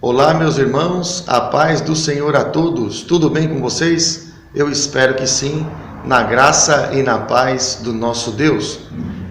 Olá, meus irmãos, a paz do Senhor a todos. Tudo bem com vocês? Eu espero que sim, na graça e na paz do nosso Deus.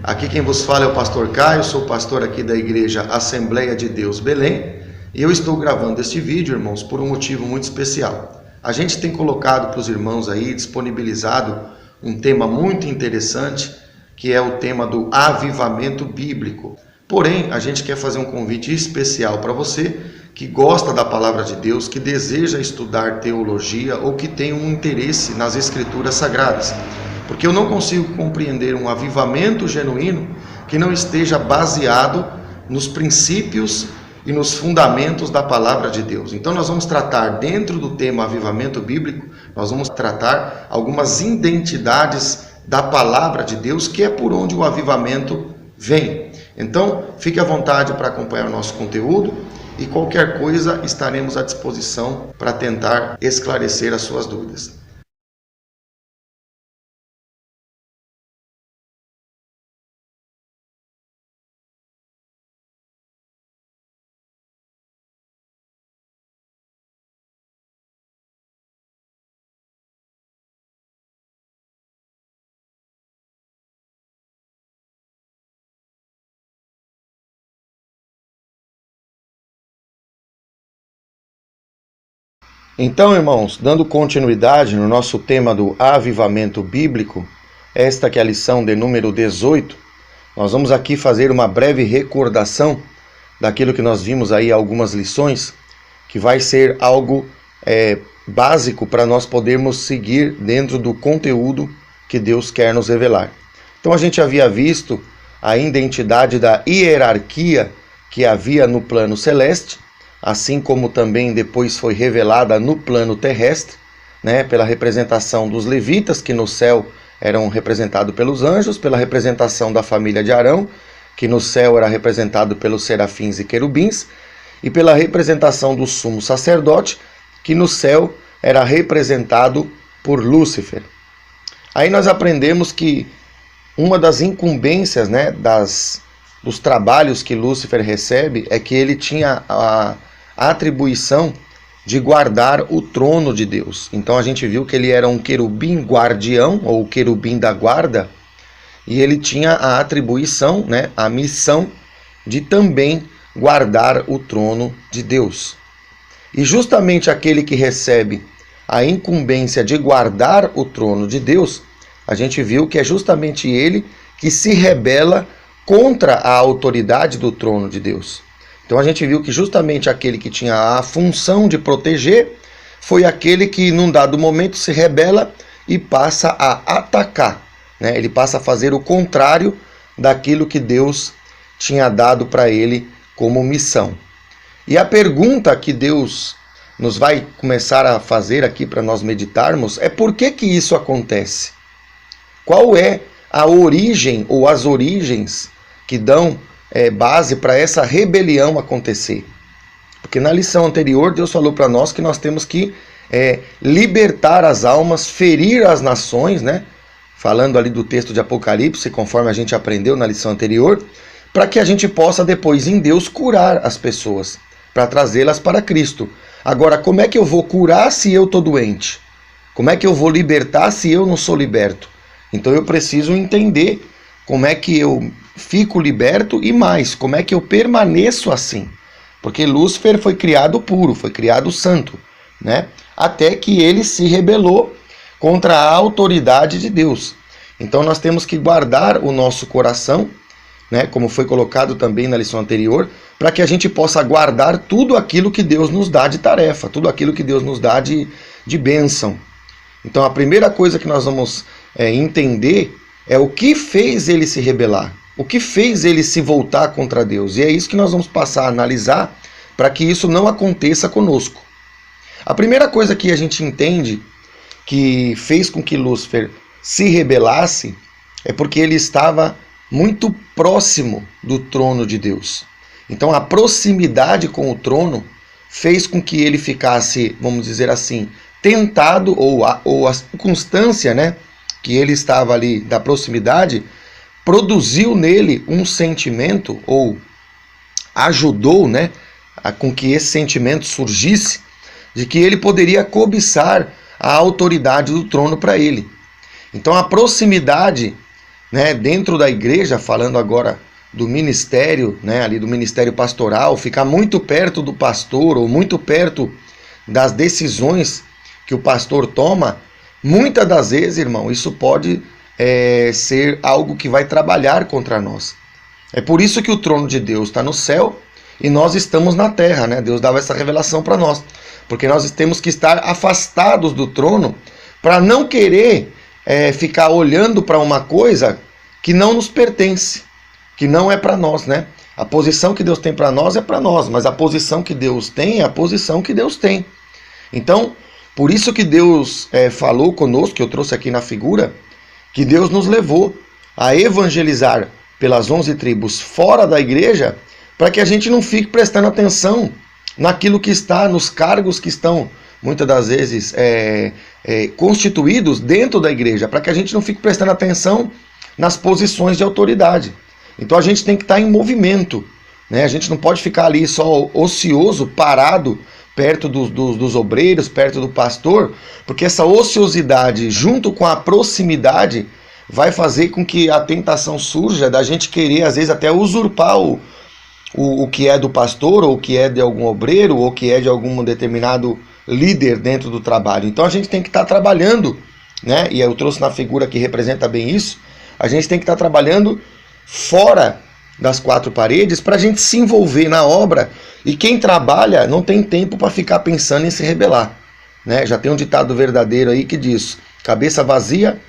Aqui quem vos fala é o pastor Caio, sou pastor aqui da igreja Assembleia de Deus Belém, e eu estou gravando este vídeo, irmãos, por um motivo muito especial. A gente tem colocado para os irmãos aí, disponibilizado um tema muito interessante, que é o tema do avivamento bíblico. Porém, a gente quer fazer um convite especial para você que gosta da palavra de Deus, que deseja estudar teologia ou que tem um interesse nas escrituras sagradas. Porque eu não consigo compreender um avivamento genuíno que não esteja baseado nos princípios e nos fundamentos da palavra de Deus. Então nós vamos tratar, dentro do tema avivamento bíblico, nós vamos tratar algumas identidades da palavra de Deus, que é por onde o avivamento vem. Então, fique à vontade para acompanhar o nosso conteúdo e qualquer coisa estaremos à disposição para tentar esclarecer as suas dúvidas. Então, irmãos, dando continuidade no nosso tema do avivamento bíblico, esta que é a lição de número 18, nós vamos aqui fazer uma breve recordação daquilo que nós vimos aí, algumas lições, que vai ser algo básico para nós podermos seguir dentro do conteúdo que Deus quer nos revelar. Então a gente havia visto a identidade da hierarquia que havia no plano celeste, assim como também depois foi revelada no plano terrestre, pela representação dos levitas, que no céu eram representados pelos anjos, pela representação da família de Arão, que no céu era representado pelos serafins e querubins, e pela representação do sumo sacerdote, que no céu era representado por Lúcifer. Aí nós aprendemos que uma das incumbências, dos trabalhos que Lúcifer recebe é que ele tinha a atribuição de guardar o trono de Deus. Então a gente viu que ele era um querubim guardião, ou querubim da guarda, e ele tinha a atribuição, a missão de também guardar o trono de Deus. E justamente aquele que recebe a incumbência de guardar o trono de Deus, a gente viu que é justamente ele que se rebela contra a autoridade do trono de Deus. Então a gente viu que justamente aquele que tinha a função de proteger foi aquele que num dado momento se rebela e passa a atacar, Ele passa a fazer o contrário daquilo que Deus tinha dado para ele como missão. E a pergunta que Deus nos vai começar a fazer aqui para nós meditarmos é: por que isso acontece? Qual é a origem ou as origens que dão base para essa rebelião acontecer? Porque na lição anterior Deus falou para nós que nós temos que libertar as almas, ferir as nações, falando ali do texto de Apocalipse, conforme a gente aprendeu na lição anterior, para que a gente possa depois em Deus curar as pessoas, para trazê-las para Cristo. Agora, como é que eu vou curar se eu estou doente? Como é que eu vou libertar se eu não sou liberto? Então eu preciso entender como é que eu fico liberto e mais, como é que eu permaneço assim. Porque Lúcifer foi criado puro, foi criado santo, até que ele se rebelou contra a autoridade de Deus. Então nós temos que guardar o nosso coração, como foi colocado também na lição anterior, para que a gente possa guardar tudo aquilo que Deus nos dá de tarefa, tudo aquilo que Deus nos dá de bênção. Então a primeira coisa que nós vamos entender é o que fez ele se rebelar, o que fez ele se voltar contra Deus. E é isso que nós vamos passar a analisar para que isso não aconteça conosco. A primeira coisa que a gente entende que fez com que Lúcifer se rebelasse é porque ele estava muito próximo do trono de Deus. Então a proximidade com o trono fez com que ele ficasse, vamos dizer assim, tentado, ou a circunstância, que ele estava ali da proximidade, produziu nele um sentimento, ou ajudou, com que esse sentimento surgisse de que ele poderia cobiçar a autoridade do trono para ele. Então a proximidade, né, dentro da igreja, falando agora do ministério, né, ali do ministério pastoral, ficar muito perto do pastor ou muito perto das decisões que o pastor toma, muitas das vezes, irmão, isso pode ser algo que vai trabalhar contra nós. É por isso que o trono de Deus está no céu e nós estamos na terra, né? Deus dava essa revelação para nós, porque nós temos que estar afastados do trono para não querer ficar olhando para uma coisa que não nos pertence, que não é para nós, né? A posição que Deus tem para nós é para nós, mas a posição que Deus tem é a posição que Deus tem. Então, por isso que Deus falou conosco, que eu trouxe aqui na figura, que Deus nos levou a evangelizar pelas 11 tribos fora da igreja, para que a gente não fique prestando atenção naquilo que está, nos cargos que estão, muitas das vezes, constituídos dentro da igreja, para que a gente não fique prestando atenção nas posições de autoridade. Então a gente tem que estar em movimento, né? A gente não pode ficar ali só ocioso, parado, perto dos obreiros, perto do pastor, porque essa ociosidade, junto com a proximidade, vai fazer com que a tentação surja da gente querer, às vezes, até usurpar o que é do pastor, ou o que é de algum obreiro, ou o que é de algum determinado líder dentro do trabalho. Então a gente tem que estar trabalhando, né? E eu trouxe na figura que representa bem isso, a gente tem que estar trabalhando fora das quatro paredes para a gente se envolver na obra, e quem trabalha não tem tempo para ficar pensando em se rebelar, né? Já tem um ditado verdadeiro aí que diz: cabeça vazia,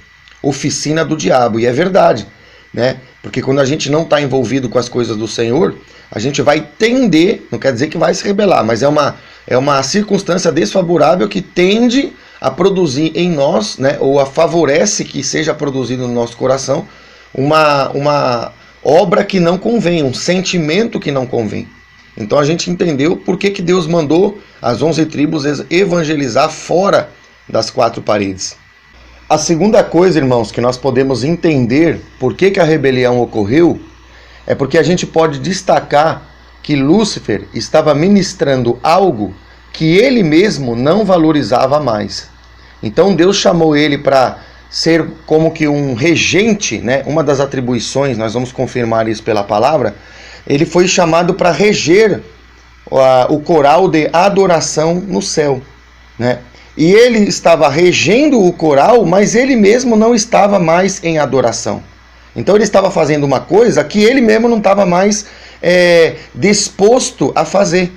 oficina do diabo, e é verdade, né? Porque quando a gente não está envolvido com as coisas do Senhor, a gente vai tender, não quer dizer que vai se rebelar, mas é uma circunstância desfavorável que tende a produzir em nós, né, ou a favorece que seja produzido no nosso coração uma obra que não convém, um sentimento que não convém. Então a gente entendeu por que Deus mandou as 11 tribos evangelizar fora das quatro paredes. A segunda coisa, irmãos, que nós podemos entender por que a rebelião ocorreu, é porque a gente pode destacar que Lúcifer estava ministrando algo que ele mesmo não valorizava mais. Então Deus chamou ele para ser como que um regente, né? Uma das atribuições, nós vamos confirmar isso pela palavra, ele foi chamado para reger o coral de adoração no céu, né? E ele estava regendo o coral, mas ele mesmo não estava mais em adoração. Então ele estava fazendo uma coisa que ele mesmo não estava mais disposto a fazer.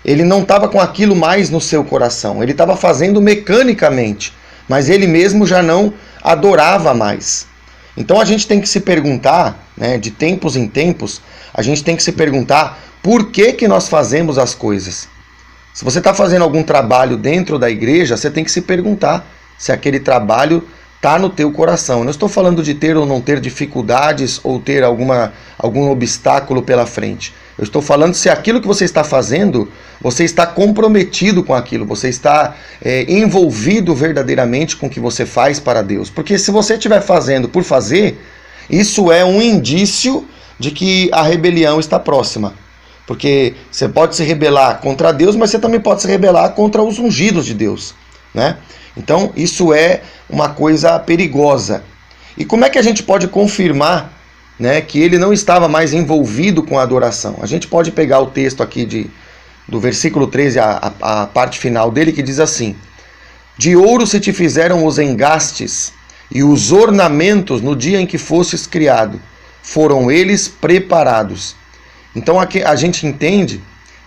Ele não estava com aquilo mais no seu coração. Ele estava fazendo mecanicamente, mas ele mesmo já não adorava mais. Então a gente tem que se perguntar, né, de tempos em tempos, a gente tem que se perguntar por que nós fazemos as coisas. Se você está fazendo algum trabalho dentro da igreja, você tem que se perguntar se aquele trabalho está no teu coração. Eu não estou falando de ter ou não ter dificuldades ou ter algum obstáculo pela frente. Eu estou falando se aquilo que você está fazendo, você está comprometido com aquilo, você está envolvido verdadeiramente com o que você faz para Deus. Porque se você estiver fazendo por fazer, isso é um indício de que a rebelião está próxima. Porque você pode se rebelar contra Deus, mas você também pode se rebelar contra os ungidos de Deus, né? Então isso é uma coisa perigosa. E como é que a gente pode confirmar, né, que ele não estava mais envolvido com a adoração? A gente pode pegar o texto aqui do versículo 13, a parte final dele, que diz assim: de ouro se te fizeram os engastes e os ornamentos no dia em que fostes criado, foram eles preparados. Então aqui a gente entende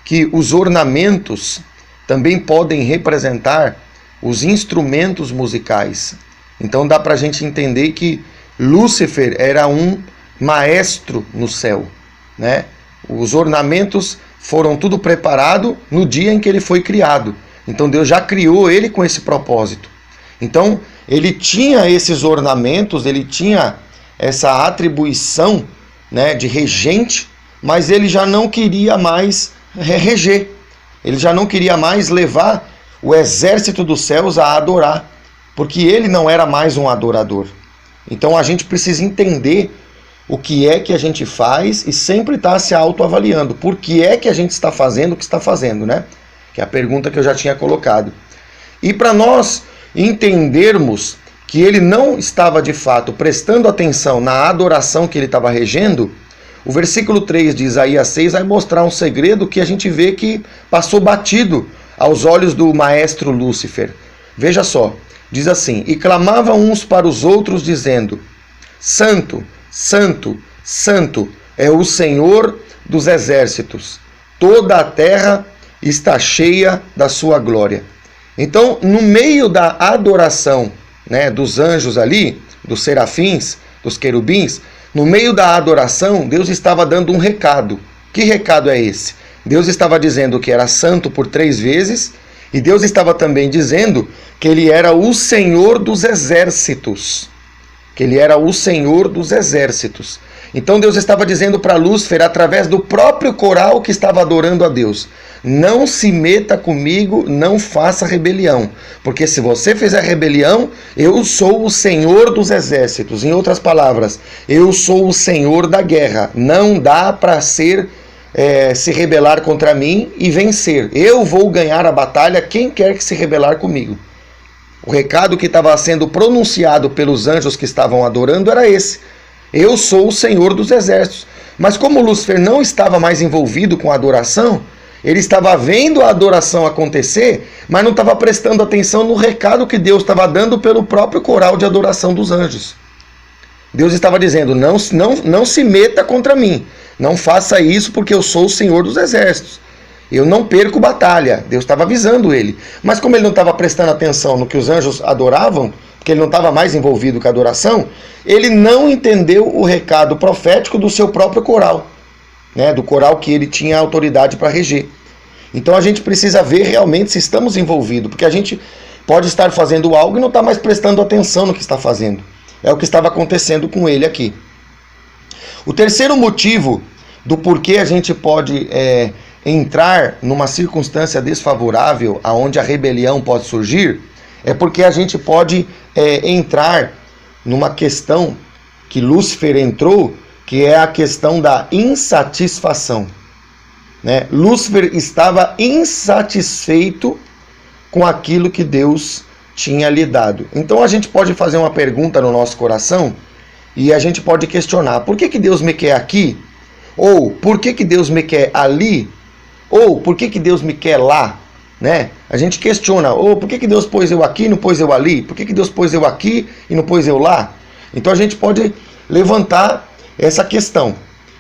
que os ornamentos também podem representar os instrumentos musicais. Então dá para a gente entender que Lúcifer era um maestro no céu, né? Os ornamentos foram tudo preparado no dia em que ele foi criado. Então Deus já criou ele com esse propósito. Então ele tinha esses ornamentos, ele tinha essa atribuição, né, de regente, mas ele já não queria mais reger. Ele já não queria mais levar o exército dos céus a adorar, porque ele não era mais um adorador. Então a gente precisa entender o que é que a gente faz e sempre está se autoavaliando. Por que é que a gente está fazendo o que está fazendo, né? Que é a pergunta que eu já tinha colocado. E para nós entendermos que ele não estava de fato prestando atenção na adoração que ele estava regendo, o versículo 3 de Isaías 6 vai mostrar um segredo que a gente vê que passou batido aos olhos do maestro Lúcifer. Veja só, diz assim: e clamavam uns para os outros, dizendo: Santo, Santo, Santo é o Senhor dos exércitos, toda a terra está cheia da sua glória. Então, no meio da adoração, né, dos anjos ali, dos serafins, dos querubins, no meio da adoração, Deus estava dando um recado. Que recado é esse? Deus estava dizendo que era santo por 3 vezes, e Deus estava também dizendo que ele era o Senhor dos exércitos. Que ele era o Senhor dos exércitos. Então Deus estava dizendo para Lúcifer, através do próprio coral que estava adorando a Deus: não se meta comigo, não faça rebelião, porque se você fizer rebelião, eu sou o Senhor dos exércitos. Em outras palavras, eu sou o Senhor da guerra. Não dá para se rebelar contra mim e vencer. Eu vou ganhar a batalha, quem quer que se rebelar comigo. O recado que estava sendo pronunciado pelos anjos que estavam adorando era esse: eu sou o Senhor dos exércitos. Mas como Lúcifer não estava mais envolvido com a adoração, ele estava vendo a adoração acontecer, mas não estava prestando atenção no recado que Deus estava dando pelo próprio coral de adoração dos anjos. Deus estava dizendo: não se meta contra mim, não faça isso, porque eu sou o Senhor dos exércitos. Eu não perco batalha. Deus estava avisando ele. Mas como ele não estava prestando atenção no que os anjos adoravam, porque ele não estava mais envolvido com a adoração, ele não entendeu o recado profético do seu próprio coral, né, do coral que ele tinha autoridade para reger. Então a gente precisa ver realmente se estamos envolvidos, porque a gente pode estar fazendo algo e não está mais prestando atenção no que está fazendo. É o que estava acontecendo com ele aqui. O terceiro motivo do porquê a gente pode entrar numa circunstância desfavorável, aonde a rebelião pode surgir, é porque a gente pode entrar numa questão que Lúcifer entrou, que é a questão da insatisfação. Né? Lúcifer estava insatisfeito com aquilo que Deus tinha lhe dado. Então a gente pode fazer uma pergunta no nosso coração e a gente pode questionar: por que Deus me quer aqui? Ou por que Deus me quer ali? Ou por que Deus me quer lá? Né? A gente questiona: ou por que Deus pôs eu aqui e não pôs eu ali? Por que Deus pôs eu aqui e não pôs eu lá? Então a gente pode levantar essa questão.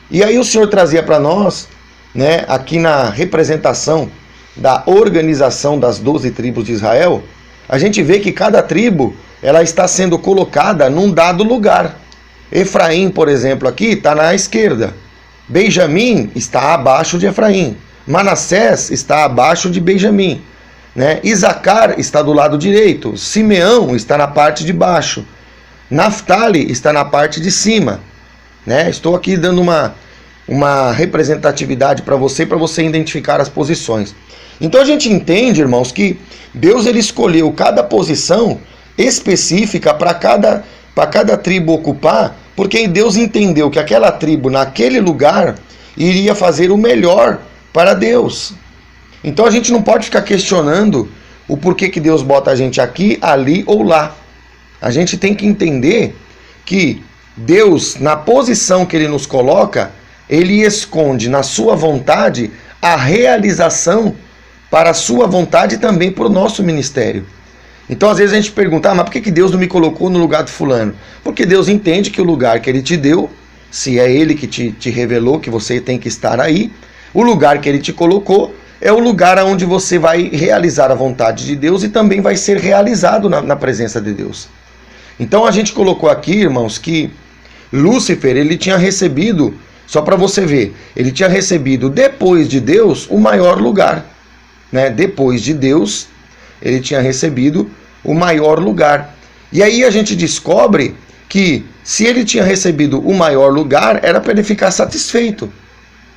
E aí o Senhor trazia para nós, né, aqui na representação da organização das 12 tribos de Israel, a gente vê que cada tribo ela está sendo colocada num dado lugar. Efraim, por exemplo, aqui está na esquerda. Benjamim está abaixo de Efraim. Manassés está abaixo de Benjamim, né? Isacar está do lado direito. Simeão está na parte de baixo. Naftali está na parte de cima, né? Estou aqui dando uma representatividade para você identificar as posições. Então a gente entende, irmãos, que Deus ele escolheu cada posição específica para cada tribo ocupar, porque Deus entendeu que aquela tribo naquele lugar iria fazer o melhor para Deus. Então a gente não pode ficar questionando o porquê que Deus bota a gente aqui, ali ou lá. A gente tem que entender que Deus, na posição que Ele nos coloca, Ele esconde na sua vontade a realização para a sua vontade e também para o nosso ministério. Então às vezes a gente pergunta: mas por que Deus não me colocou no lugar de fulano? Porque Deus entende que o lugar que Ele te deu, se é Ele que te revelou que você tem que estar aí, o lugar que Ele te colocou é o lugar onde você vai realizar a vontade de Deus e também vai ser realizado na presença de Deus. Então a gente colocou aqui, irmãos, que Lúcifer, ele tinha recebido, só para você ver, ele tinha recebido depois de Deus o maior lugar, né? Depois de Deus, ele tinha recebido o maior lugar. E aí a gente descobre que se ele tinha recebido o maior lugar, era para ele ficar satisfeito.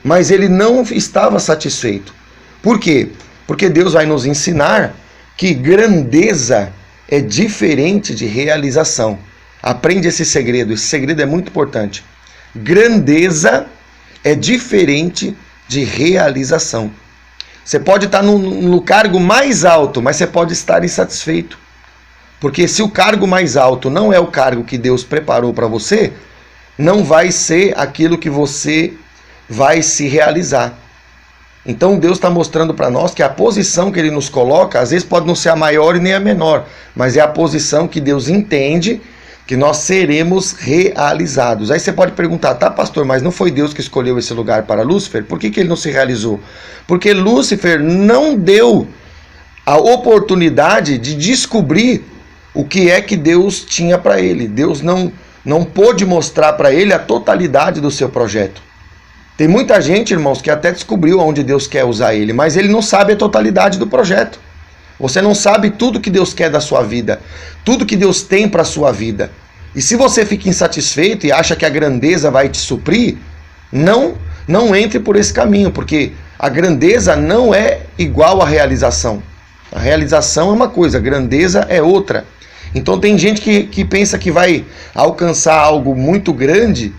Mas ele não estava satisfeito. Por quê? Porque Deus vai nos ensinar que grandeza é diferente de realização. Aprende esse segredo é muito importante. grandeza é diferente de realização. Você pode estar no cargo mais alto, mas você pode estar insatisfeito. Porque se o cargo mais alto não é o cargo que Deus preparou para você, não vai ser aquilo que você vai se realizar. Então Deus está mostrando para nós que a posição que Ele nos coloca, às vezes pode não ser a maior e nem a menor, mas é a posição que Deus entende que nós seremos realizados. Aí você pode perguntar, tá, pastor, mas não foi Deus que escolheu esse lugar para Lúcifer? Por que ele não se realizou? Porque Lúcifer não deu a oportunidade de descobrir o que é que Deus tinha para ele. Deus não pôde mostrar para ele a totalidade do seu projeto. Tem muita gente, irmãos, que até descobriu onde Deus quer usar ele, mas ele não sabe a totalidade do projeto. Você não sabe tudo que Deus quer da sua vida, tudo que Deus tem para a sua vida. E se você fica insatisfeito e acha que a grandeza vai te suprir, não entre por esse caminho, porque a grandeza não é igual à realização. A realização é uma coisa, a grandeza é outra. Então tem gente que pensa que vai alcançar algo muito grande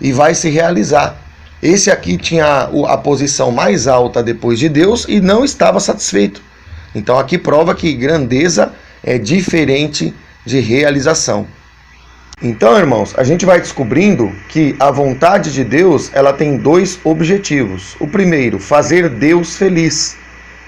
e vai se realizar. Esse aqui tinha a posição mais alta depois de Deus e não estava satisfeito. Então aqui prova que grandeza é diferente de realização. Então, irmãos, a gente vai descobrindo que a vontade de Deus, ela tem dois objetivos. O primeiro, fazer Deus feliz,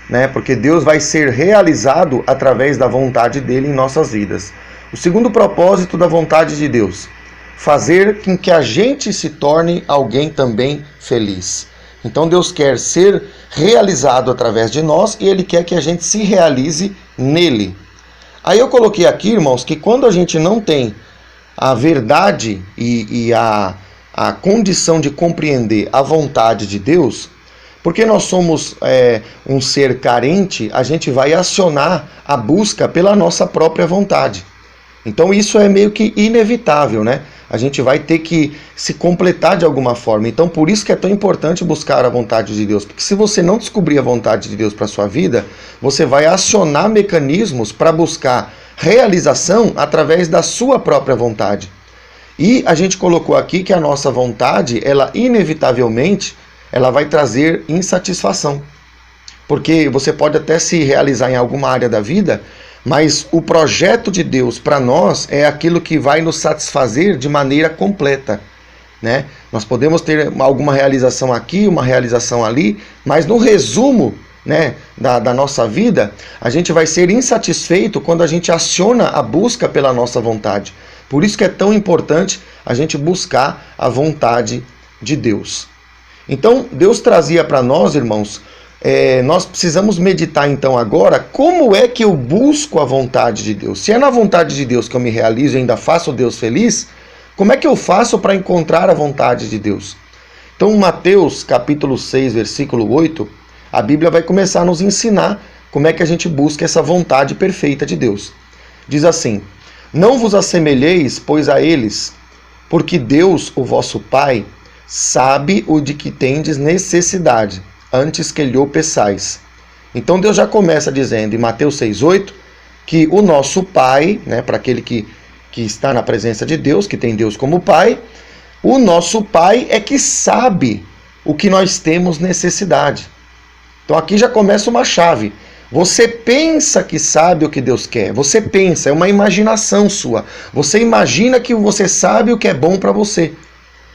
né? Porque Deus vai ser realizado através da vontade dele em nossas vidas. O segundo propósito da vontade de Deus, fazer com que a gente se torne alguém também feliz. Então Deus quer ser realizado através de nós e Ele quer que a gente se realize nele. Aí eu coloquei aqui, irmãos, que quando a gente não tem a verdade e a condição de compreender a vontade de Deus, porque nós somos um ser carente, a gente vai acionar a busca pela nossa própria vontade. Então isso é meio que inevitável, né? A gente vai ter que se completar de alguma forma. Então por isso que é tão importante buscar a vontade de Deus. Porque se você não descobrir a vontade de Deus para a sua vida, você vai acionar mecanismos para buscar realização através da sua própria vontade. E a gente colocou aqui que a nossa vontade, ela inevitavelmente, ela vai trazer insatisfação. Porque você pode até se realizar em alguma área da vida, mas o projeto de Deus para nós é aquilo que vai nos satisfazer de maneira completa, né? Nós podemos ter alguma realização aqui, uma realização ali, mas no resumo, né, da nossa vida, a gente vai ser insatisfeito quando a gente aciona a busca pela nossa vontade. Por isso que é tão importante a gente buscar a vontade de Deus. Então, Deus trazia para nós, irmãos, nós precisamos meditar então agora como é que eu busco a vontade de Deus. Se é na vontade de Deus que eu me realizo e ainda faço Deus feliz, como é que eu faço para encontrar a vontade de Deus? Então, Mateus capítulo 6, versículo 8, a Bíblia vai começar a nos ensinar como é que a gente busca essa vontade perfeita de Deus. Diz assim: não vos assemelheis, pois, a eles, porque Deus, o vosso Pai, sabe o de que tendes necessidade, antes que lhe o peçais. Então Deus já começa dizendo em Mateus 6,8 que o nosso Pai, né, para aquele que está na presença de Deus, que tem Deus como Pai, o nosso Pai é que sabe o que nós temos necessidade. Então aqui já começa uma chave. Você pensa que sabe o que Deus quer. Você pensa, é uma imaginação sua. Você imagina que você sabe o que é bom para você,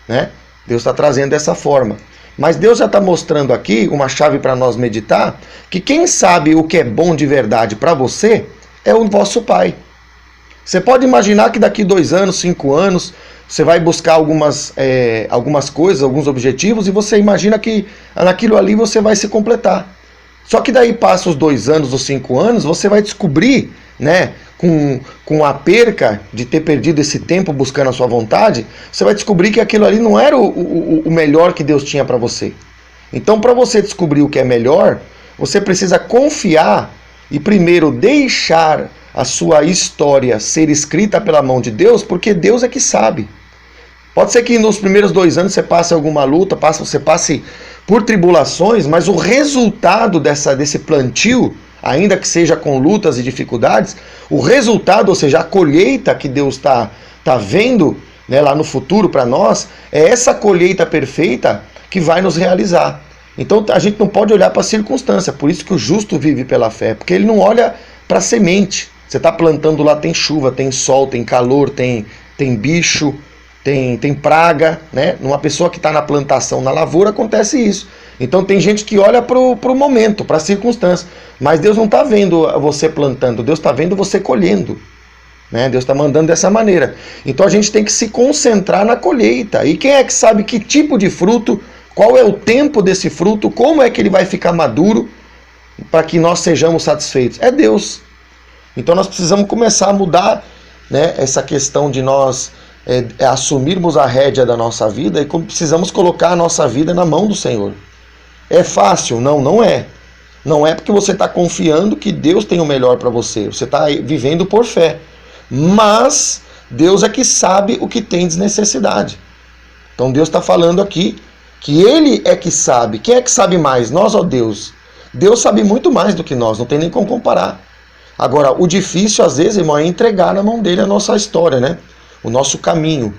né? Deus está trazendo dessa forma. Mas Deus já está mostrando aqui uma chave para nós meditar, que quem sabe o que é bom de verdade para você é o vosso Pai. Você pode imaginar que daqui 2 anos, 5 anos, você vai buscar algumas coisas, alguns objetivos, e você imagina que naquilo ali você vai se completar. Só que daí passa os 2 anos, os 5 anos, você vai descobrir, né, com a perca de ter perdido esse tempo buscando a sua vontade, você vai descobrir que aquilo ali não era o melhor que Deus tinha para você. Então, para você descobrir o que é melhor, você precisa confiar e primeiro deixar a sua história ser escrita pela mão de Deus, porque Deus é que sabe. Pode ser que nos primeiros 2 anos você passe alguma luta, você passe por tribulações, mas o resultado desse plantio, ainda que seja com lutas e dificuldades, o resultado, ou seja, a colheita que Deus está vendo né, lá no futuro para nós, é essa colheita perfeita que vai nos realizar. Então a gente não pode olhar para a circunstância, por isso que o justo vive pela fé, porque ele não olha para a semente. Você está plantando lá, tem chuva, tem sol, tem calor, tem bicho, tem praga, né? Numa pessoa que está na plantação, na lavoura, acontece isso. Então tem gente que olha para o momento, para a circunstância, mas Deus não está vendo você plantando, Deus está vendo você colhendo. Né? Deus está mandando dessa maneira. Então a gente tem que se concentrar na colheita. E quem é que sabe que tipo de fruto, qual é o tempo desse fruto, como é que ele vai ficar maduro para que nós sejamos satisfeitos? É Deus. Então nós precisamos começar a mudar, né, essa questão de nós assumirmos a rédea da nossa vida e precisamos colocar a nossa vida na mão do Senhor. É fácil? Não, não é. Não é porque você está confiando que Deus tem o melhor para você. Você está vivendo por fé. Mas Deus é que sabe o que tem de necessidade. Então Deus está falando aqui que Ele é que sabe. Quem é que sabe mais? Nós ou Deus? Deus sabe muito mais do que nós, não tem nem como comparar. Agora, o difícil às vezes, irmão, é entregar na mão dele a nossa história, né? O nosso caminho.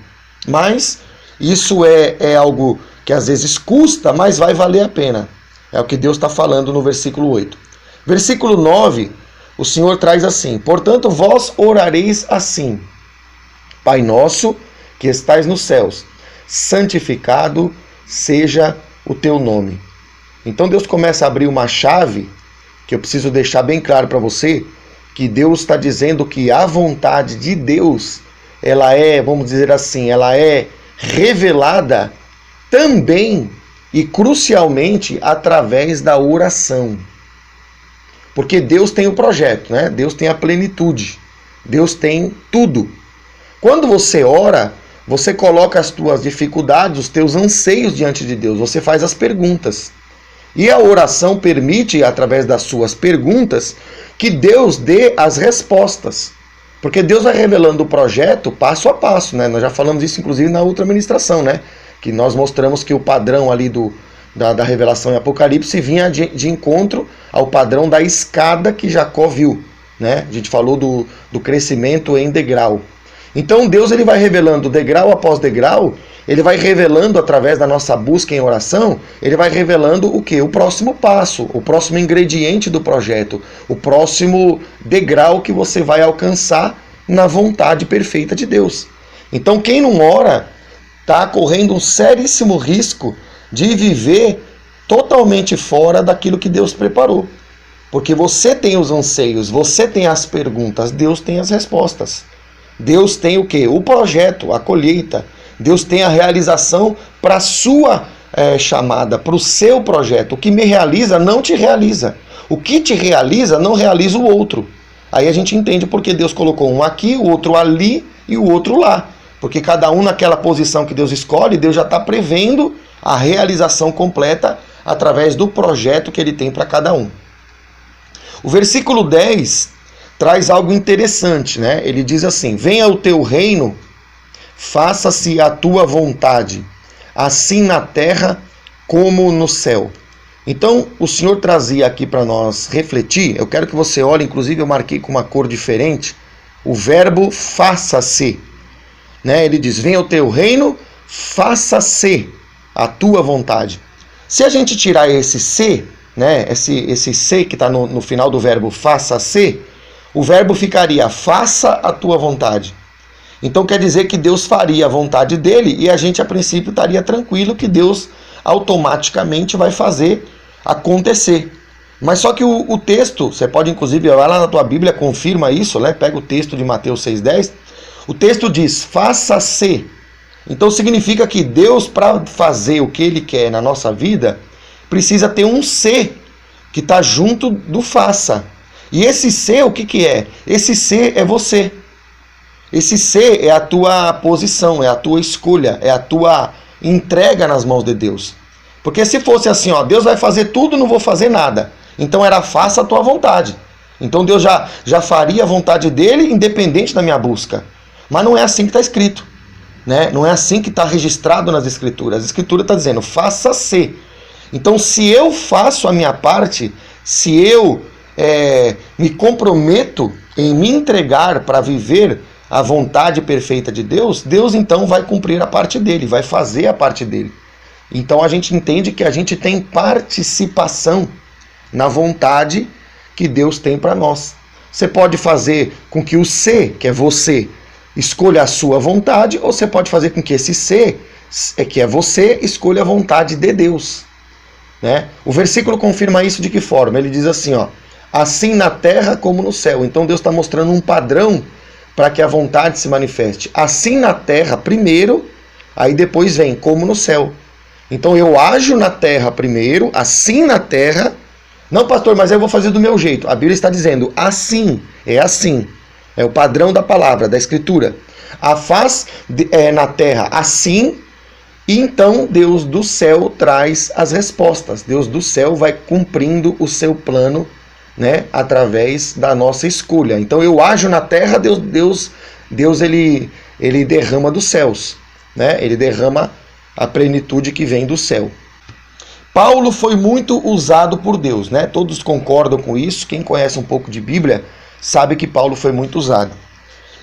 Mas isso é algo que às vezes custa, mas vai valer a pena. É o que Deus está falando no versículo 8. Versículo 9, o Senhor traz assim: portanto, vós orareis assim: Pai nosso, que estais nos céus, santificado seja o teu nome. Então Deus começa a abrir uma chave, que eu preciso deixar bem claro para você, que Deus está dizendo que a vontade de Deus, ela é, vamos dizer assim, ela é revelada também e crucialmente através da oração. Porque Deus tem o projeto, né? Deus tem a plenitude, Deus tem tudo. Quando você ora, você coloca as tuas dificuldades, os teus anseios diante de Deus, você faz as perguntas. E a oração permite, através das suas perguntas, que Deus dê as respostas. Porque Deus vai revelando o projeto passo a passo, né? Nós já falamos isso, inclusive, na outra ministração, né? Que nós mostramos que o padrão ali da revelação em Apocalipse vinha de encontro ao padrão da escada que Jacó viu, né? A gente falou do crescimento em degrau. Então Deus ele vai revelando degrau após degrau, ele vai revelando através da nossa busca em oração, ele vai revelando o quê? O próximo passo, o próximo ingrediente do projeto, o próximo degrau que você vai alcançar na vontade perfeita de Deus. Então quem não ora está correndo um seríssimo risco de viver totalmente fora daquilo que Deus preparou. Porque você tem os anseios, você tem as perguntas, Deus tem as respostas. Deus tem o quê? O projeto, a colheita. Deus tem a realização para a sua chamada, para o seu projeto. O que me realiza não te realiza. O que te realiza não realiza o outro. Aí a gente entende porque Deus colocou um aqui, o outro ali e o outro lá. Porque cada um naquela posição que Deus escolhe, Deus já está prevendo a realização completa através do projeto que Ele tem para cada um. O versículo 10 traz algo interessante, né? Ele diz assim: venha o teu reino, faça-se a tua vontade, assim na terra como no céu. Então, o Senhor trazia aqui para nós refletir. Eu quero que você olhe, inclusive eu marquei com uma cor diferente, o verbo faça-se. Né? Ele diz: venha o teu reino, faça-se a tua vontade. Se a gente tirar esse se, né? esse se que está no final do verbo faça-se, o verbo ficaria faça a tua vontade. Então quer dizer que Deus faria a vontade dele e a gente a princípio estaria tranquilo que Deus automaticamente vai fazer acontecer. Mas só que o texto, você pode inclusive, vai lá na tua Bíblia, confirma isso, né? Pega o texto de Mateus 6,10, o texto diz faça-se. Então significa que Deus, para fazer o que Ele quer na nossa vida, precisa ter um se que está junto do faça. E esse ser, o que é? Esse ser é você. Esse ser é a tua posição, é a tua escolha, é a tua entrega nas mãos de Deus. Porque se fosse assim, ó, Deus vai fazer tudo, não vou fazer nada. Então era faça a tua vontade. Então Deus já faria a vontade dele independente da minha busca. Mas não é assim que está escrito. Né? Não é assim que está registrado nas Escrituras. A Escritura está dizendo, faça-se. Então se eu faço a minha parte, se eu me comprometo em me entregar para viver a vontade perfeita de Deus, Deus então vai cumprir a parte dele, vai fazer a parte dele. Então a gente entende que a gente tem participação na vontade que Deus tem para nós. Você pode fazer com que o C, que é você, escolha a sua vontade, ou você pode fazer com que esse C, que é você, escolha a vontade de Deus. Né? O versículo confirma isso de que forma? Ele diz assim, ó, assim na terra como no céu. Então Deus está mostrando um padrão para que a vontade se manifeste. Assim na terra primeiro, aí depois vem como no céu. Então eu ajo na terra primeiro, assim na terra. Não, pastor, mas eu vou fazer do meu jeito. A Bíblia está dizendo assim, é assim. É o padrão da palavra, da escritura. A faz na terra assim, e então Deus do céu traz as respostas. Deus do céu vai cumprindo o seu plano, né, através da nossa escolha. Então eu ajo na terra, Deus ele derrama dos céus, né? Ele derrama a plenitude que vem do céu. Paulo foi muito usado por Deus, né? Todos concordam com isso. Quem conhece um pouco de Bíblia sabe que Paulo foi muito usado.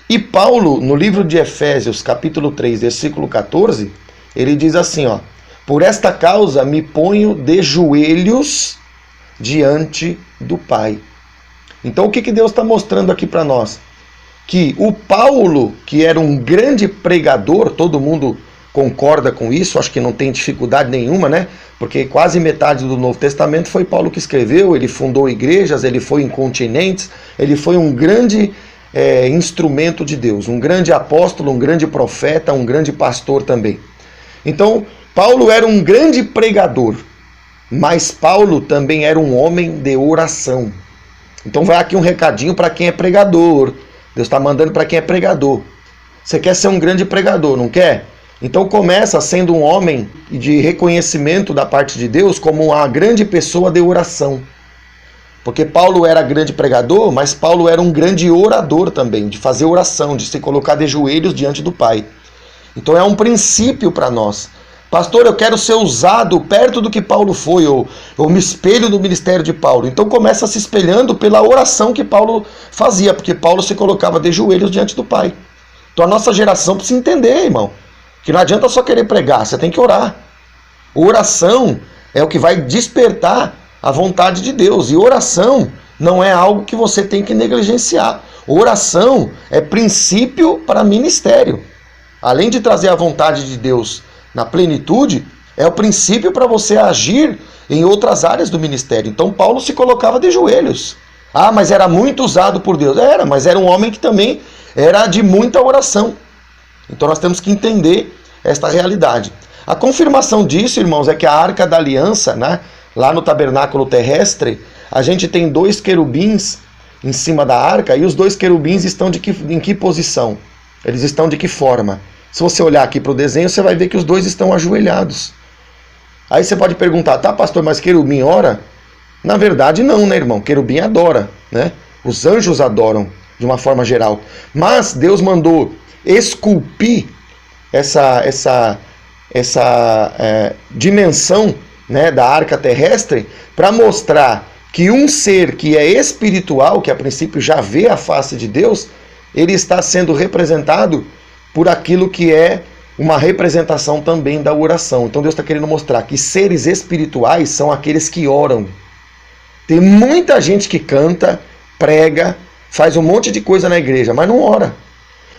E Paulo, no livro de Efésios, capítulo 3, versículo 14, ele diz assim, ó: por esta causa me ponho de joelhos diante do Pai. Então o que Deus está mostrando aqui para nós? Que o Paulo, que era um grande pregador, todo mundo concorda com isso, acho que não tem dificuldade nenhuma, né? Porque quase metade do Novo Testamento foi Paulo que escreveu, ele fundou igrejas, ele foi em continentes, ele foi um grande instrumento de Deus, um grande apóstolo, um grande profeta, um grande pastor também. Então, Paulo era um grande pregador, mas Paulo também era um homem de oração. Então vai aqui um recadinho para quem é pregador. Deus está mandando para quem é pregador. Você quer ser um grande pregador, não quer? Então começa sendo um homem de reconhecimento da parte de Deus como uma grande pessoa de oração. Porque Paulo era grande pregador, mas Paulo era um grande orador também, de fazer oração, de se colocar de joelhos diante do Pai. Então é um princípio para nós. Pastor, eu quero ser usado perto do que Paulo foi, ou me espelho no ministério de Paulo. Então começa se espelhando pela oração que Paulo fazia, porque Paulo se colocava de joelhos diante do Pai. Então a nossa geração precisa entender, irmão, que não adianta só querer pregar, você tem que orar. Oração é o que vai despertar a vontade de Deus. E oração não é algo que você tem que negligenciar. Oração é princípio para ministério. Além de trazer a vontade de Deus na plenitude, é o princípio para você agir em outras áreas do ministério. Então Paulo se colocava de joelhos. Ah, mas era muito usado por Deus. Era, mas era um homem que também era de muita oração. Então nós temos que entender esta realidade. A confirmação disso, irmãos, é que a Arca da Aliança, né, lá no tabernáculo terrestre, a gente tem 2 querubins em cima da arca, e os 2 querubins estão em que posição? Eles estão de que forma? Se você olhar aqui para o desenho, você vai ver que os 2 estão ajoelhados. Aí você pode perguntar, tá, pastor, mas querubim ora? Na verdade não, né, irmão? Querubim adora, né? Os anjos adoram, de uma forma geral. Mas Deus mandou esculpir essa dimensão, né, da arca terrestre para mostrar que um ser que é espiritual, que a princípio já vê a face de Deus, ele está sendo representado por aquilo que é uma representação também da oração. Então Deus está querendo mostrar que seres espirituais são aqueles que oram. Tem muita gente que canta, prega, faz um monte de coisa na igreja, mas não ora.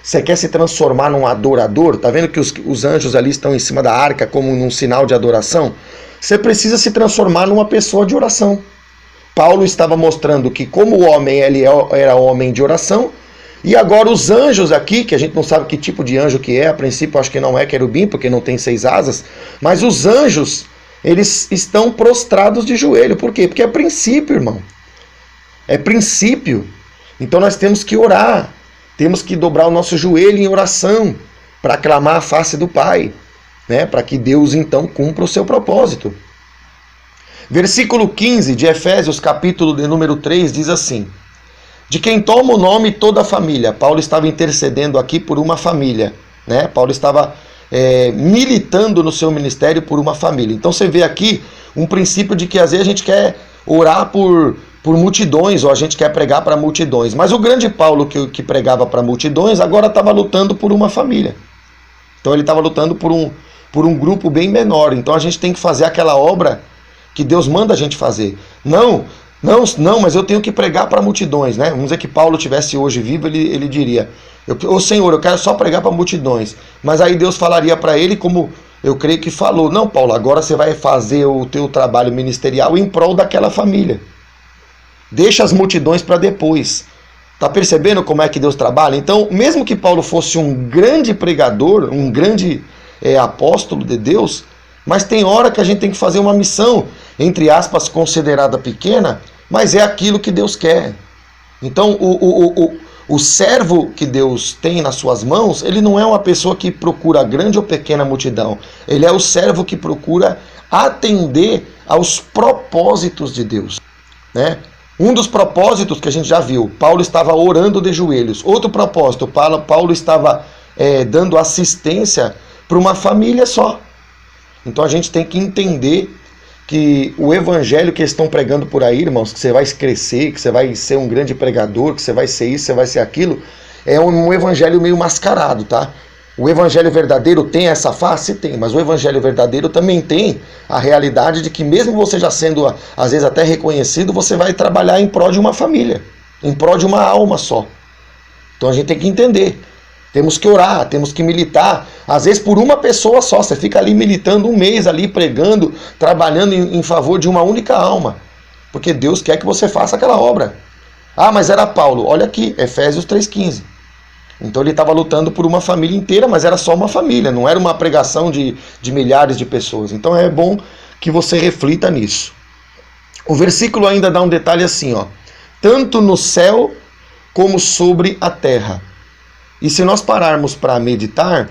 Você quer se transformar num adorador? Tá vendo que os anjos ali estão em cima da arca como num sinal de adoração? Você precisa se transformar numa pessoa de oração. Paulo estava mostrando que como o homem ele era homem de oração, e agora os anjos aqui, que a gente não sabe que tipo de anjo que é, a princípio acho que não é querubim, porque não tem 6 asas, mas os anjos, eles estão prostrados de joelho. Por quê? Porque é princípio, irmão. É princípio. Então nós temos que orar. Temos que dobrar o nosso joelho em oração para clamar a face do Pai, né? Para que Deus então cumpra o seu propósito. Versículo 15 de Efésios, capítulo de número 3, diz assim: de quem toma o nome toda a família. Paulo estava intercedendo aqui por uma família, né? Paulo estava militando no seu ministério por uma família. Então você vê aqui um princípio de que às vezes a gente quer orar por por multidões, ou a gente quer pregar para multidões. Mas o grande Paulo que pregava para multidões, agora estava lutando por uma família. Então ele estava lutando por um grupo bem menor. Então a gente tem que fazer aquela obra que Deus manda a gente fazer. Não, mas eu tenho que pregar para multidões, né? Vamos dizer que Paulo tivesse hoje vivo, ele diria: ô Senhor, eu quero só pregar para multidões. Mas aí Deus falaria para ele, como eu creio que falou: não, Paulo, agora você vai fazer o teu trabalho ministerial em prol daquela família. Deixa as multidões para depois. Tá percebendo como é que Deus trabalha? Então, mesmo que Paulo fosse um grande pregador, um grande apóstolo de Deus, mas tem hora que a gente tem que fazer uma missão, entre aspas, considerada pequena, mas é aquilo que Deus quer. Então, o servo que Deus tem nas suas mãos, ele não é uma pessoa que procura grande ou pequena multidão. Ele é o servo que procura atender aos propósitos de Deus, né? Um dos propósitos que a gente já viu, Paulo estava orando de joelhos. Outro propósito, Paulo estava dando assistência para uma família só. Então a gente tem que entender que o evangelho que eles estão pregando por aí, irmãos, que você vai crescer, que você vai ser um grande pregador, que você vai ser isso, você vai ser aquilo, é um evangelho meio mascarado, tá? O evangelho verdadeiro tem essa face? Tem, mas o evangelho verdadeiro também tem a realidade de que mesmo você já sendo, às vezes, até reconhecido, você vai trabalhar em prol de uma família, em prol de uma alma só. Então a gente tem que entender. Temos que orar, temos que militar, às vezes por uma pessoa só. Você fica ali militando um mês, ali pregando, trabalhando em favor de uma única alma. Porque Deus quer que você faça aquela obra. Ah, mas era Paulo. Olha aqui, Efésios 3,15. Então ele estava lutando por uma família inteira, mas era só uma família, não era uma pregação de milhares de pessoas. Então é bom que você reflita nisso. O versículo ainda dá um detalhe assim, ó: tanto no céu como sobre a terra. E se nós pararmos para meditar,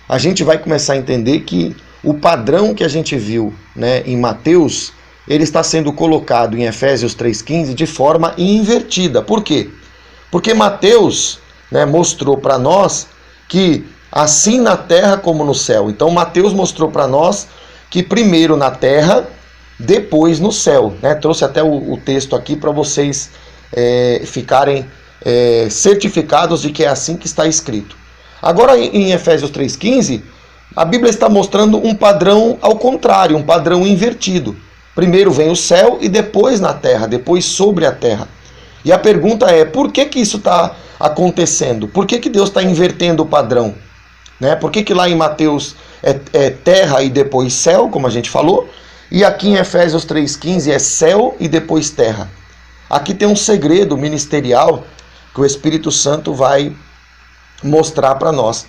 a gente vai começar a entender que o padrão que a gente viu, né, em Mateus, ele está sendo colocado em Efésios 3,15 de forma invertida. Por quê? Porque Mateus, né, mostrou para nós que assim na terra como no céu. Então Mateus mostrou para nós que primeiro na terra, depois no céu, né? Trouxe até o texto aqui para vocês ficarem certificados de que é assim que está escrito. Agora em Efésios 3,15, a Bíblia está mostrando um padrão ao contrário, um padrão invertido. Primeiro vem o céu e depois na terra, depois sobre a terra. E a pergunta é, por que isso está acontecendo? Por que Deus está invertendo o padrão? Né? Por que lá em Mateus é terra e depois céu, como a gente falou, e aqui em Efésios 3,15 é céu e depois terra? Aqui tem um segredo ministerial que o Espírito Santo vai mostrar para nós.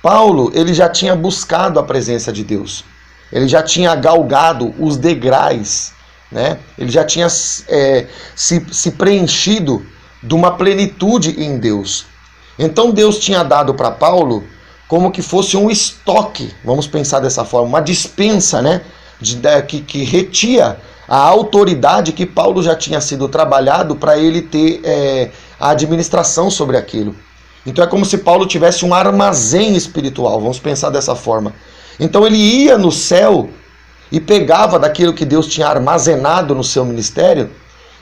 Paulo, ele já tinha buscado a presença de Deus. Ele já tinha galgado os degraus, né? Ele já tinha se preenchido de uma plenitude em Deus. Então Deus tinha dado para Paulo como que fosse um estoque, vamos pensar dessa forma, uma dispensa, né? Que retia a autoridade que Paulo já tinha sido trabalhado para ele ter a administração sobre aquilo. Então é como se Paulo tivesse um armazém espiritual, vamos pensar dessa forma. Então ele ia no céu e pegava daquilo que Deus tinha armazenado no seu ministério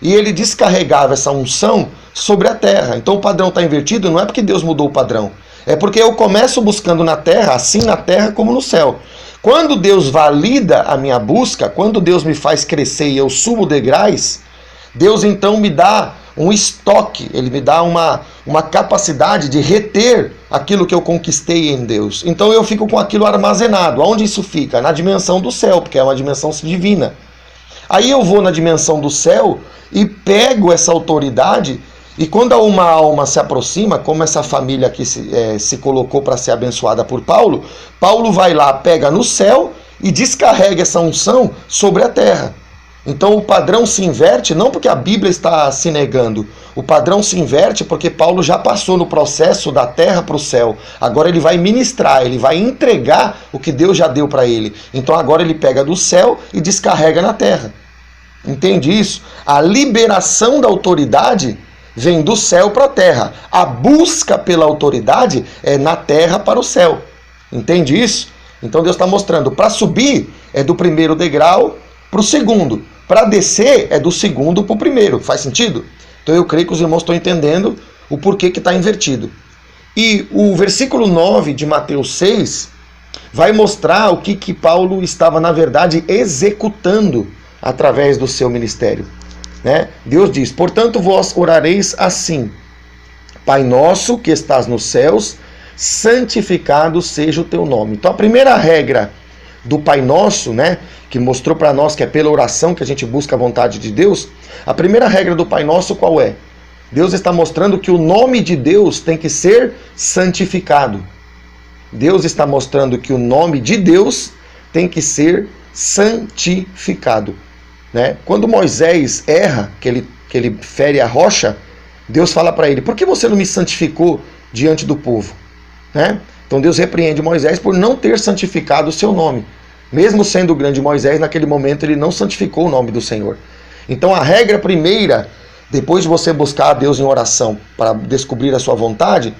e ele descarregava essa unção sobre a terra. Então o padrão está invertido, não é porque Deus mudou o padrão, é porque eu começo buscando na terra, assim na terra como no céu. Quando Deus valida a minha busca, quando Deus me faz crescer e eu subo degraus, Deus então me dá um estoque, Ele me dá uma capacidade de reter aquilo que eu conquistei em Deus. Então eu fico com aquilo armazenado. Aonde isso fica? Na dimensão do céu, porque é uma dimensão divina. Aí eu vou na dimensão do céu e pego essa autoridade, e quando uma alma se aproxima, como essa família aqui se colocou para ser abençoada por Paulo, Paulo vai lá, pega no céu e descarrega essa unção sobre a terra. Então o padrão se inverte, não porque a Bíblia está se negando, o padrão se inverte porque Paulo já passou no processo da terra para o céu. Agora ele vai ministrar, ele vai entregar o que Deus já deu para ele. Então agora ele pega do céu e descarrega na terra. Entende isso? A liberação da autoridade vem do céu para a terra. A busca pela autoridade é na terra para o céu. Entende isso? Então Deus está mostrando, para subir é do primeiro degrau para o segundo. para descer é do segundo para o primeiro. Faz sentido? Então eu creio que os irmãos estão entendendo o porquê que está invertido. E o versículo 9 de Mateus 6 vai mostrar o que Paulo estava, na verdade, executando através do seu ministério. Né? Deus diz: portanto vós orareis assim: Pai nosso que estás nos céus, santificado seja o teu nome. Então a primeira regra do Pai Nosso, né, que mostrou para nós que é pela oração que a gente busca a vontade de Deus, a primeira regra do Pai Nosso qual é? Deus está mostrando que o nome de Deus tem que ser santificado. Deus está mostrando que o nome de Deus tem que ser santificado. Né? Quando Moisés erra, que ele fere a rocha, Deus fala para ele: por que você não me santificou diante do povo? Né? Então Deus repreende Moisés por não ter santificado o seu nome. Mesmo sendo o grande Moisés, naquele momento ele não santificou o nome do Senhor. Então a regra primeira, depois de você buscar a Deus em oração para descobrir a sua vontade,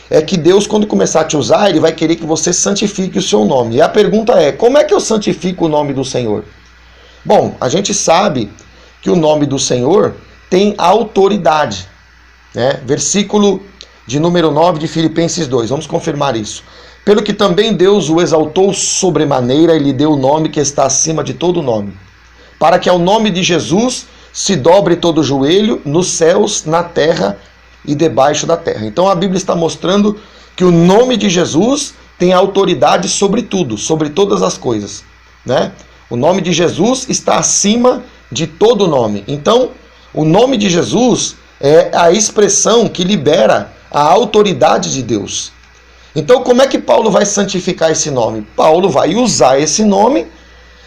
é que Deus, quando começar a te usar, ele vai querer que você santifique o seu nome. E a pergunta é: como é que eu santifico o nome do Senhor? Bom, a gente sabe que o nome do Senhor tem autoridade. Né? Versículo de número 9 de Filipenses 2, vamos confirmar isso. Pelo que também Deus o exaltou sobremaneira e lhe deu o nome que está acima de todo nome, para que ao nome de Jesus se dobre todo o joelho, nos céus, na terra e debaixo da terra. Então a Bíblia está mostrando que o nome de Jesus tem autoridade sobre tudo, sobre todas as coisas. Né? O nome de Jesus está acima de todo nome. Então, o nome de Jesus é a expressão que libera a autoridade de Deus. Então, como é que Paulo vai santificar esse nome? Paulo vai usar esse nome,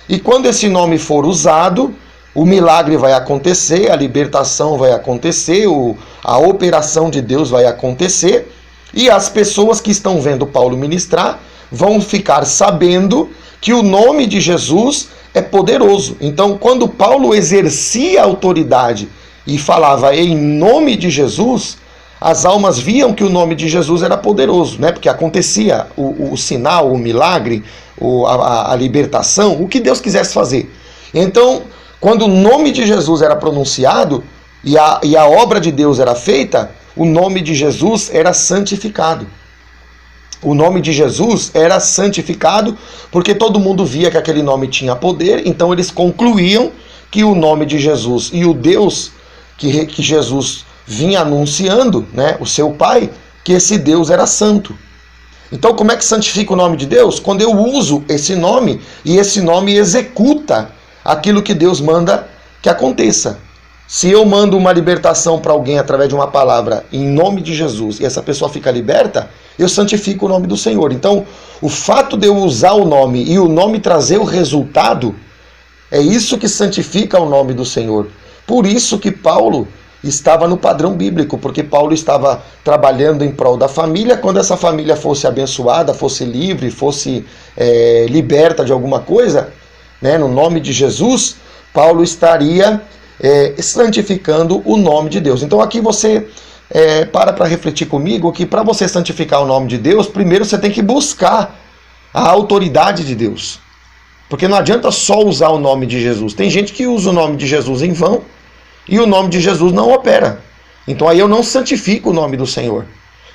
e quando esse nome for usado, o milagre vai acontecer, a libertação vai acontecer, a operação de Deus vai acontecer, e as pessoas que estão vendo Paulo ministrar vão ficar sabendo que o nome de Jesus é poderoso. Então, quando Paulo exercia a autoridade e falava em nome de Jesus, as almas viam que o nome de Jesus era poderoso, né? Porque acontecia o sinal, o milagre, a libertação, o que Deus quisesse fazer. Então, quando o nome de Jesus era pronunciado e a obra de Deus era feita, o nome de Jesus era santificado. O nome de Jesus era santificado porque todo mundo via que aquele nome tinha poder, então eles concluíam que o nome de Jesus e o Deus que Jesus vinha anunciando, né, o seu Pai, que esse Deus era santo. Então como é que santifica o nome de Deus? Quando eu uso esse nome e esse nome executa aquilo que Deus manda que aconteça. Se eu mando uma libertação para alguém através de uma palavra em nome de Jesus e essa pessoa fica liberta, eu santifico o nome do Senhor. Então, o fato de eu usar o nome e o nome trazer o resultado, é isso que santifica o nome do Senhor. Por isso que Paulo estava no padrão bíblico, porque Paulo estava trabalhando em prol da família. Quando essa família fosse abençoada, fosse livre, fosse liberta de alguma coisa, né, no nome de Jesus, Paulo estaria santificando o nome de Deus. Então aqui você para refletir comigo que para você santificar o nome de Deus, primeiro você tem que buscar a autoridade de Deus. Porque não adianta só usar o nome de Jesus. Tem gente que usa o nome de Jesus em vão e o nome de Jesus não opera. Então aí eu não santifico o nome do Senhor.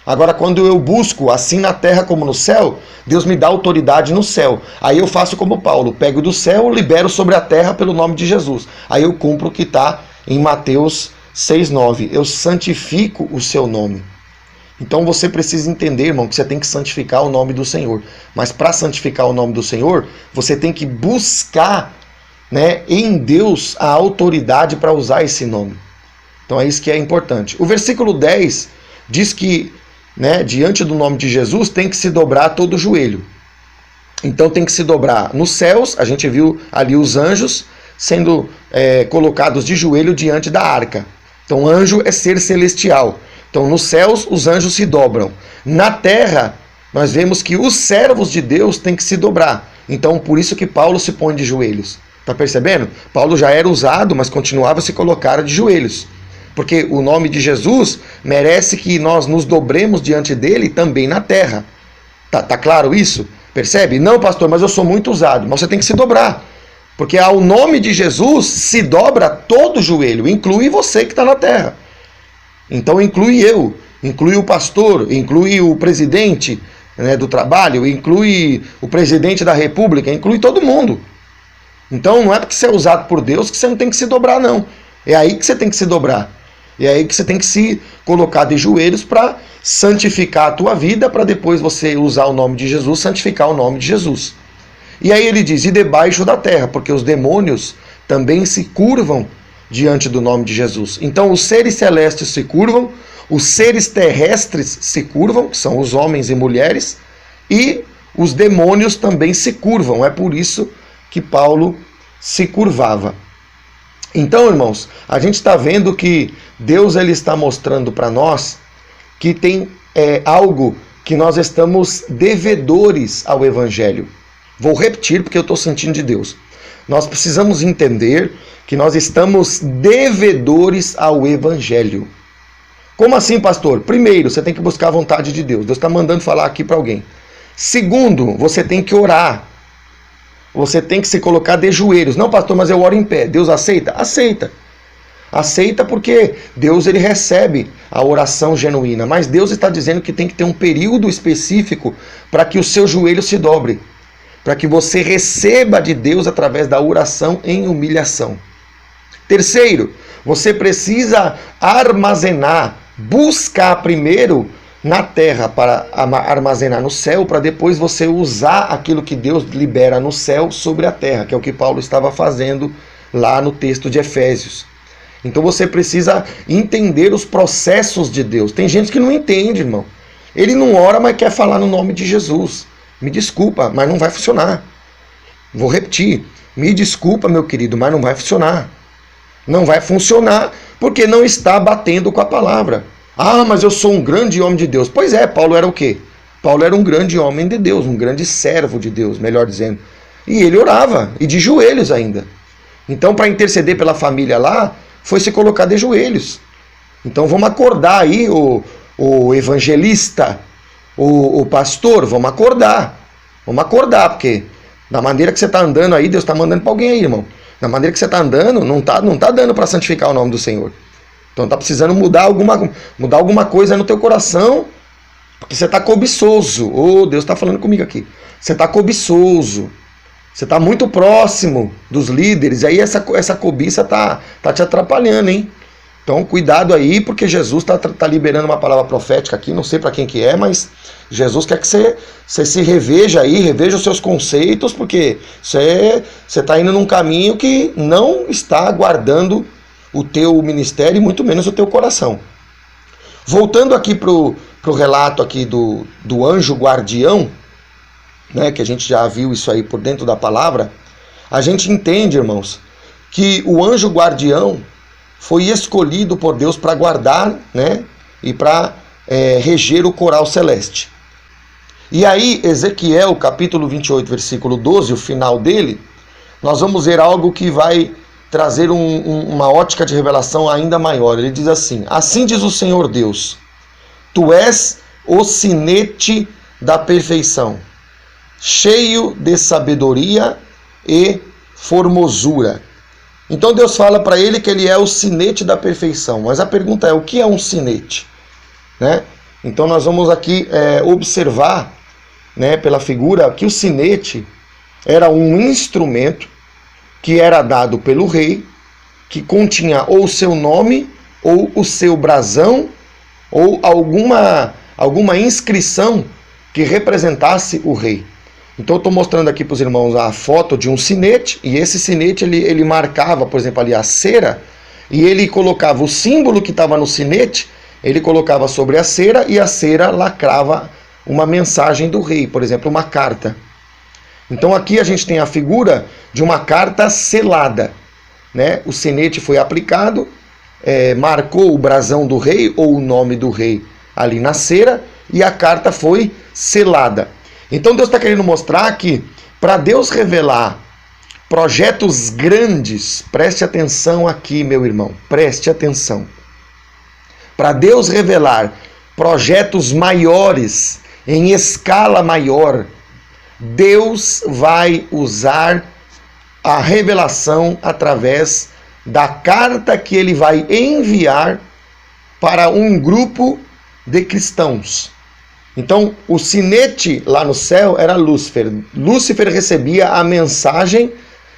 Agora, quando eu busco, assim na terra como no céu, Deus me dá autoridade no céu. Aí eu faço como Paulo, pego do céu, libero sobre a terra pelo nome de Jesus. Aí eu cumpro o que está em Mateus 6,9. Eu santifico o seu nome. Então você precisa entender, irmão, que você tem que santificar o nome do Senhor. Mas para santificar o nome do Senhor, você tem que buscar, né, em Deus a autoridade para usar esse nome. Então é isso que é importante. O versículo 10 diz que, né, diante do nome de Jesus tem que se dobrar todo o joelho. Então tem que se dobrar nos céus. A gente viu ali os anjos sendo colocados de joelho diante da arca. Então anjo é ser celestial. Então nos céus os anjos se dobram. Na terra nós vemos que os servos de Deus têm que se dobrar. Então por isso que Paulo se põe de joelhos. Tá percebendo? Paulo já era usado, mas continuava a se colocar de joelhos. Porque o nome de Jesus merece que nós nos dobremos diante dele também na terra. Tá claro isso? Percebe? Não, pastor, mas eu sou muito usado. Mas você tem que se dobrar. Porque ao nome de Jesus se dobra todo o joelho, inclui você que está na terra. Então inclui eu, inclui o pastor, inclui o presidente, né, do trabalho, inclui o presidente da república, inclui todo mundo. Então não é porque você é usado por Deus que você não tem que se dobrar, não. É aí que você tem que se dobrar. É aí que você tem que se colocar de joelhos para santificar a tua vida, para depois você usar o nome de Jesus, santificar o nome de Jesus. E aí ele diz, e debaixo da terra, porque os demônios também se curvam diante do nome de Jesus. Então os seres celestes se curvam, os seres terrestres se curvam, que são os homens e mulheres, e os demônios também se curvam. É por isso que Paulo se curvava. Então, irmãos, a gente está vendo que Deus ele está mostrando para nós que tem algo que nós estamos devedores ao Evangelho. Vou repetir porque eu estou sentindo de Deus. Nós precisamos entender que nós estamos devedores ao Evangelho. Como assim, pastor? Primeiro, você tem que buscar a vontade de Deus. Deus está mandando falar aqui para alguém. Segundo, você tem que orar. Você tem que se colocar de joelhos. Não, pastor, mas eu oro em pé. Deus aceita? Aceita. Aceita porque Deus ele recebe a oração genuína. Mas Deus está dizendo que tem que ter um período específico para que o seu joelho se dobre. Para que você receba de Deus através da oração em humilhação. Terceiro, você precisa armazenar, buscar primeiro na terra para armazenar no céu, para depois você usar aquilo que Deus libera no céu sobre a terra, que é o que Paulo estava fazendo lá no texto de Efésios. Então você precisa entender os processos de Deus. Tem gente que não entende, irmão. Ele não ora, mas quer falar no nome de Jesus. Me desculpa, mas não vai funcionar. Vou repetir. Me desculpa, meu querido, mas não vai funcionar. Não vai funcionar porque não está batendo com a palavra. Ah, mas eu sou um grande homem de Deus. Pois é, Paulo era o quê? Paulo era um grande homem de Deus, um grande servo de Deus, melhor dizendo. E ele orava, e de joelhos ainda. Então, para interceder pela família lá, foi se colocar de joelhos. Então, vamos acordar aí, o evangelista, o pastor, vamos acordar. Vamos acordar, porque da maneira que você está andando aí, Deus está mandando para alguém aí, irmão. Da maneira que você está andando, não tá dando para santificar o nome do Senhor. Então tá precisando mudar alguma coisa no teu coração, porque você está cobiçoso. Oh, Deus está falando comigo aqui. Você está cobiçoso. Você está muito próximo dos líderes. Aí essa cobiça tá te atrapalhando, hein? Então cuidado aí, porque Jesus está liberando uma palavra profética aqui. Não sei para quem que é, mas Jesus quer que você se reveja aí, reveja os seus conceitos, porque você está indo num caminho que não está guardando o teu ministério e muito menos o teu coração. Voltando aqui pro relato aqui do anjo guardião, né, que a gente já viu isso aí por dentro da palavra, a gente entende, irmãos, que o anjo guardião foi escolhido por Deus para guardar, né, e para reger o coral celeste. E aí, Ezequiel, capítulo 28, versículo 12, o final dele, nós vamos ver algo que vai trazer uma ótica de revelação ainda maior. Ele diz assim: assim diz o Senhor Deus, tu és o sinete da perfeição, cheio de sabedoria e formosura. Então Deus fala para ele que ele é o sinete da perfeição. Mas a pergunta é, o que é um sinete? Né? Então nós vamos aqui observar, né, pela figura que o sinete era um instrumento que era dado pelo rei, que continha ou o seu nome, ou o seu brasão, ou alguma inscrição que representasse o rei. Então eu estou mostrando aqui para os irmãos a foto de um sinete, e esse sinete ele marcava, por exemplo, ali a cera, e ele colocava o símbolo que estava no sinete, ele colocava sobre a cera, e a cera lacrava uma mensagem do rei, por exemplo, uma carta. Então aqui a gente tem a figura de uma carta selada, né? O sinete foi aplicado, marcou o brasão do rei ou o nome do rei ali na cera, e a carta foi selada. Então Deus está querendo mostrar que para Deus revelar projetos grandes, preste atenção aqui, meu irmão, preste atenção. Para Deus revelar projetos maiores, em escala maior, Deus vai usar a revelação através da carta que ele vai enviar para um grupo de cristãos. Então, o sinete lá no céu era Lúcifer. Lúcifer recebia a mensagem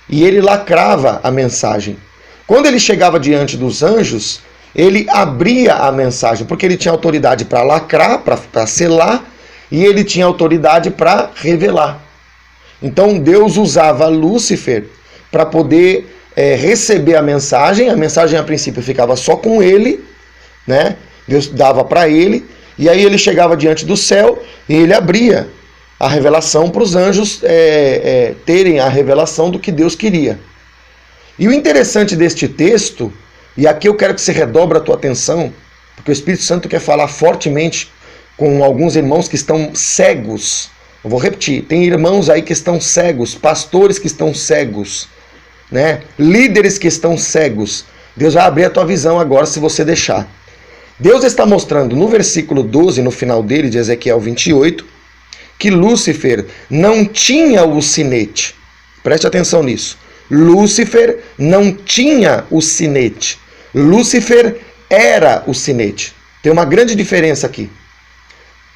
e ele lacrava a mensagem. Quando ele chegava diante dos anjos, ele abria a mensagem, porque ele tinha autoridade para lacrar, para selar, e ele tinha autoridade para revelar. Então, Deus usava Lúcifer para poder receber a mensagem a princípio ficava só com ele, né? Deus dava para ele, e aí ele chegava diante do céu e ele abria a revelação para os anjos terem a revelação do que Deus queria. E o interessante deste texto, e aqui eu quero que você redobre a tua atenção, porque o Espírito Santo quer falar fortemente com alguns irmãos que estão cegos. Eu vou repetir, tem irmãos aí que estão cegos, pastores que estão cegos, né? Líderes que estão cegos. Deus vai abrir a tua visão agora se você deixar. Deus está mostrando no versículo 12, no final dele, de Ezequiel 28, que Lúcifer não tinha o sinete. Preste atenção nisso. Lúcifer não tinha o sinete. Lúcifer era o sinete. Tem uma grande diferença aqui.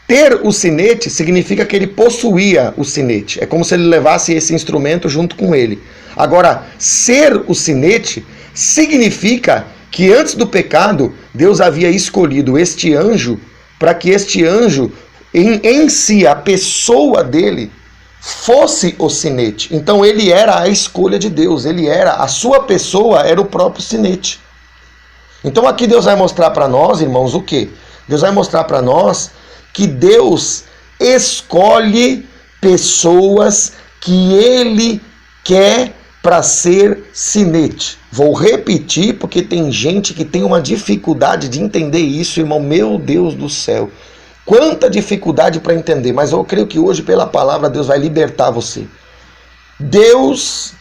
Ter o sinete significa que ele possuía o sinete. É como se ele levasse esse instrumento junto com ele. Agora, ser o sinete significa que antes do pecado, Deus havia escolhido este anjo para que este anjo, em si, a pessoa dele, fosse o sinete. Então ele era a escolha de Deus, a sua pessoa era o próprio sinete. Então aqui Deus vai mostrar para nós, irmãos, o quê? Deus vai mostrar para nós que Deus escolhe pessoas que ele quer para ser sinete. Vou repetir porque tem gente que tem uma dificuldade de entender isso, irmão. Meu Deus do céu. Quanta dificuldade para entender, mas eu creio que hoje pela palavra Deus vai libertar você. Deus,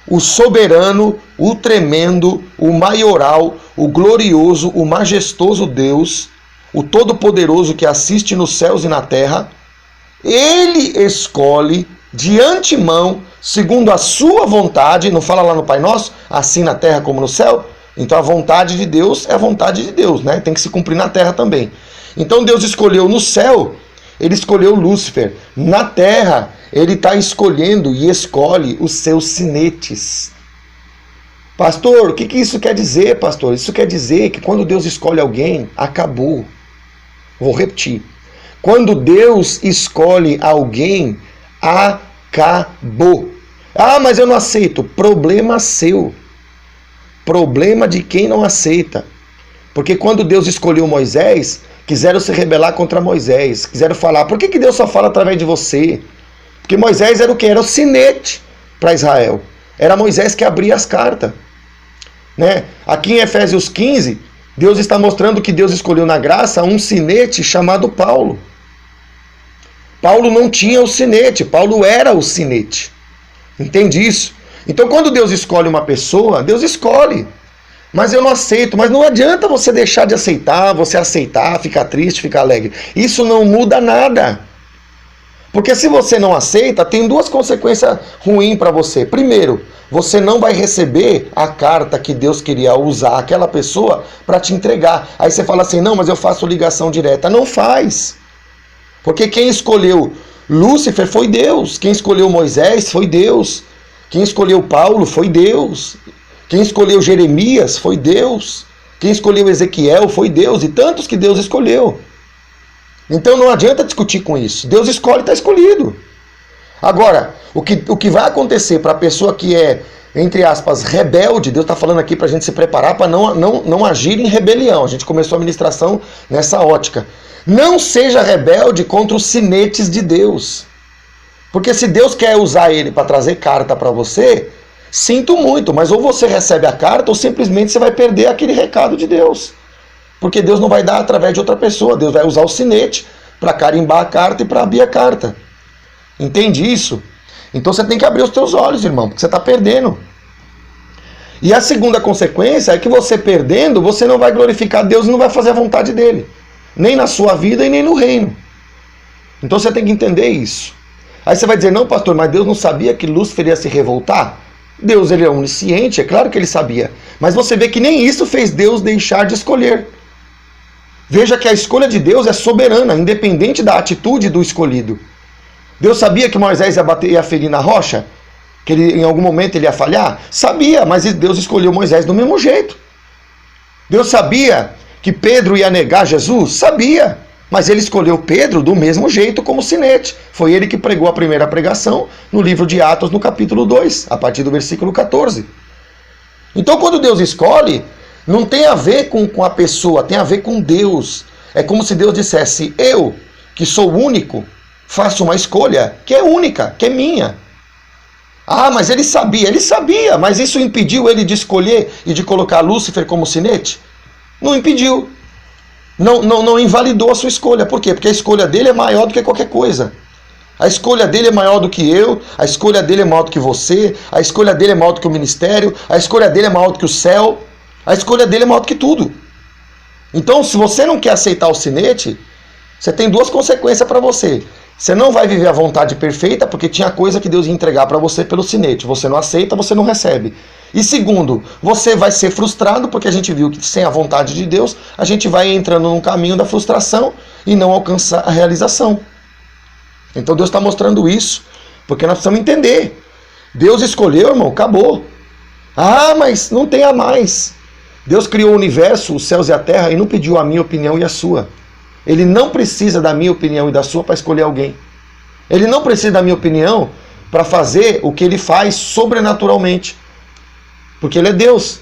o soberano, o tremendo, o maioral, o glorioso, o majestoso Deus, o todo-poderoso que assiste nos céus e na terra, ele escolhe de antemão, segundo a sua vontade, não fala lá no Pai Nosso, assim na terra como no céu? Então a vontade de Deus é a vontade de Deus, né? Tem que se cumprir na terra também. Então Deus escolheu no céu, ele escolheu Lúcifer. Na terra, ele está escolhendo e escolhe os seus sinetes. Pastor, o que isso quer dizer, pastor? Isso quer dizer que quando Deus escolhe alguém, acabou. Vou repetir. Quando Deus escolhe alguém, acabou. Ah, mas eu não aceito. Problema seu. Problema de quem não aceita. Porque quando Deus escolheu Moisés, quiseram se rebelar contra Moisés. Quiseram falar, por que Deus só fala através de você? Porque Moisés era o quê? Era o sinete para Israel. Era Moisés que abria as cartas. Né? Aqui em Efésios 15, Deus está mostrando que Deus escolheu na graça um sinete chamado Paulo. Paulo não tinha o sinete, Paulo era o sinete. Entende isso? Então quando Deus escolhe uma pessoa, Deus escolhe. Mas eu não aceito. Mas não adianta você deixar de aceitar, você aceitar, ficar triste, ficar alegre. Isso não muda nada. Porque se você não aceita, tem duas consequências ruins para você. Primeiro, você não vai receber a carta que Deus queria usar aquela pessoa para te entregar. Aí você fala assim, não, mas eu faço ligação direta. Não faz. Porque quem escolheu Lúcifer foi Deus. Quem escolheu Moisés foi Deus. Quem escolheu Paulo foi Deus. Quem escolheu Jeremias foi Deus. Quem escolheu Ezequiel foi Deus. E tantos que Deus escolheu. Então não adianta discutir com isso. Deus escolhe, está escolhido. Agora, o que vai acontecer para a pessoa que é, entre aspas, rebelde, Deus está falando aqui para a gente se preparar para não agir em rebelião. A gente começou a ministração nessa ótica. Não seja rebelde contra os sinetes de Deus. Porque se Deus quer usar ele para trazer carta para você, sinto muito, mas ou você recebe a carta ou simplesmente você vai perder aquele recado de Deus. Porque Deus não vai dar através de outra pessoa. Deus vai usar o sinete para carimbar a carta e para abrir a carta. Entende isso? Então você tem que abrir os teus olhos, irmão, porque você está perdendo. E a segunda consequência é que você perdendo, você não vai glorificar Deus e não vai fazer a vontade dele. Nem na sua vida e nem no reino. Então você tem que entender isso. Aí você vai dizer, não pastor, mas Deus não sabia que Lúcifer ia se revoltar? Deus, ele é onisciente, é claro que ele sabia. Mas você vê que nem isso fez Deus deixar de escolher. Veja que a escolha de Deus é soberana, independente da atitude do escolhido. Deus sabia que Moisés ia ferir na rocha? Que em algum momento ele ia falhar? Sabia, mas Deus escolheu Moisés do mesmo jeito. Deus sabia que Pedro ia negar Jesus? Sabia, mas ele escolheu Pedro do mesmo jeito como sinete. Foi ele que pregou a primeira pregação no livro de Atos, no capítulo 2, a partir do versículo 14. Então, quando Deus escolhe, não tem a ver com a pessoa, tem a ver com Deus. É como se Deus dissesse: eu, que sou único, faço uma escolha que é única, que é minha. Ah, mas ele sabia, mas isso impediu ele de escolher e de colocar Lúcifer como sinete? Não impediu. Não invalidou a sua escolha. Por quê? Porque a escolha dele é maior do que qualquer coisa. A escolha dele é maior do que eu, a escolha dele é maior do que você, a escolha dele é maior do que o ministério, a escolha dele é maior do que o céu, a escolha dele é maior do que tudo. Então, se você não quer aceitar o sinete, você tem duas consequências para você. Você não vai viver a vontade perfeita, porque tinha coisa que Deus ia entregar para você pelo sinete. Você não aceita, você não recebe. E segundo, você vai ser frustrado, porque a gente viu que sem a vontade de Deus, a gente vai entrando num caminho da frustração e não alcança a realização. Então Deus está mostrando isso, porque nós precisamos entender. Deus escolheu, irmão, acabou. Ah, mas não tem a mais. Deus criou o universo, os céus e a terra, e não pediu a minha opinião e a sua. Ele não precisa da minha opinião e da sua para escolher alguém. Ele não precisa da minha opinião para fazer o que ele faz sobrenaturalmente. Porque ele é Deus.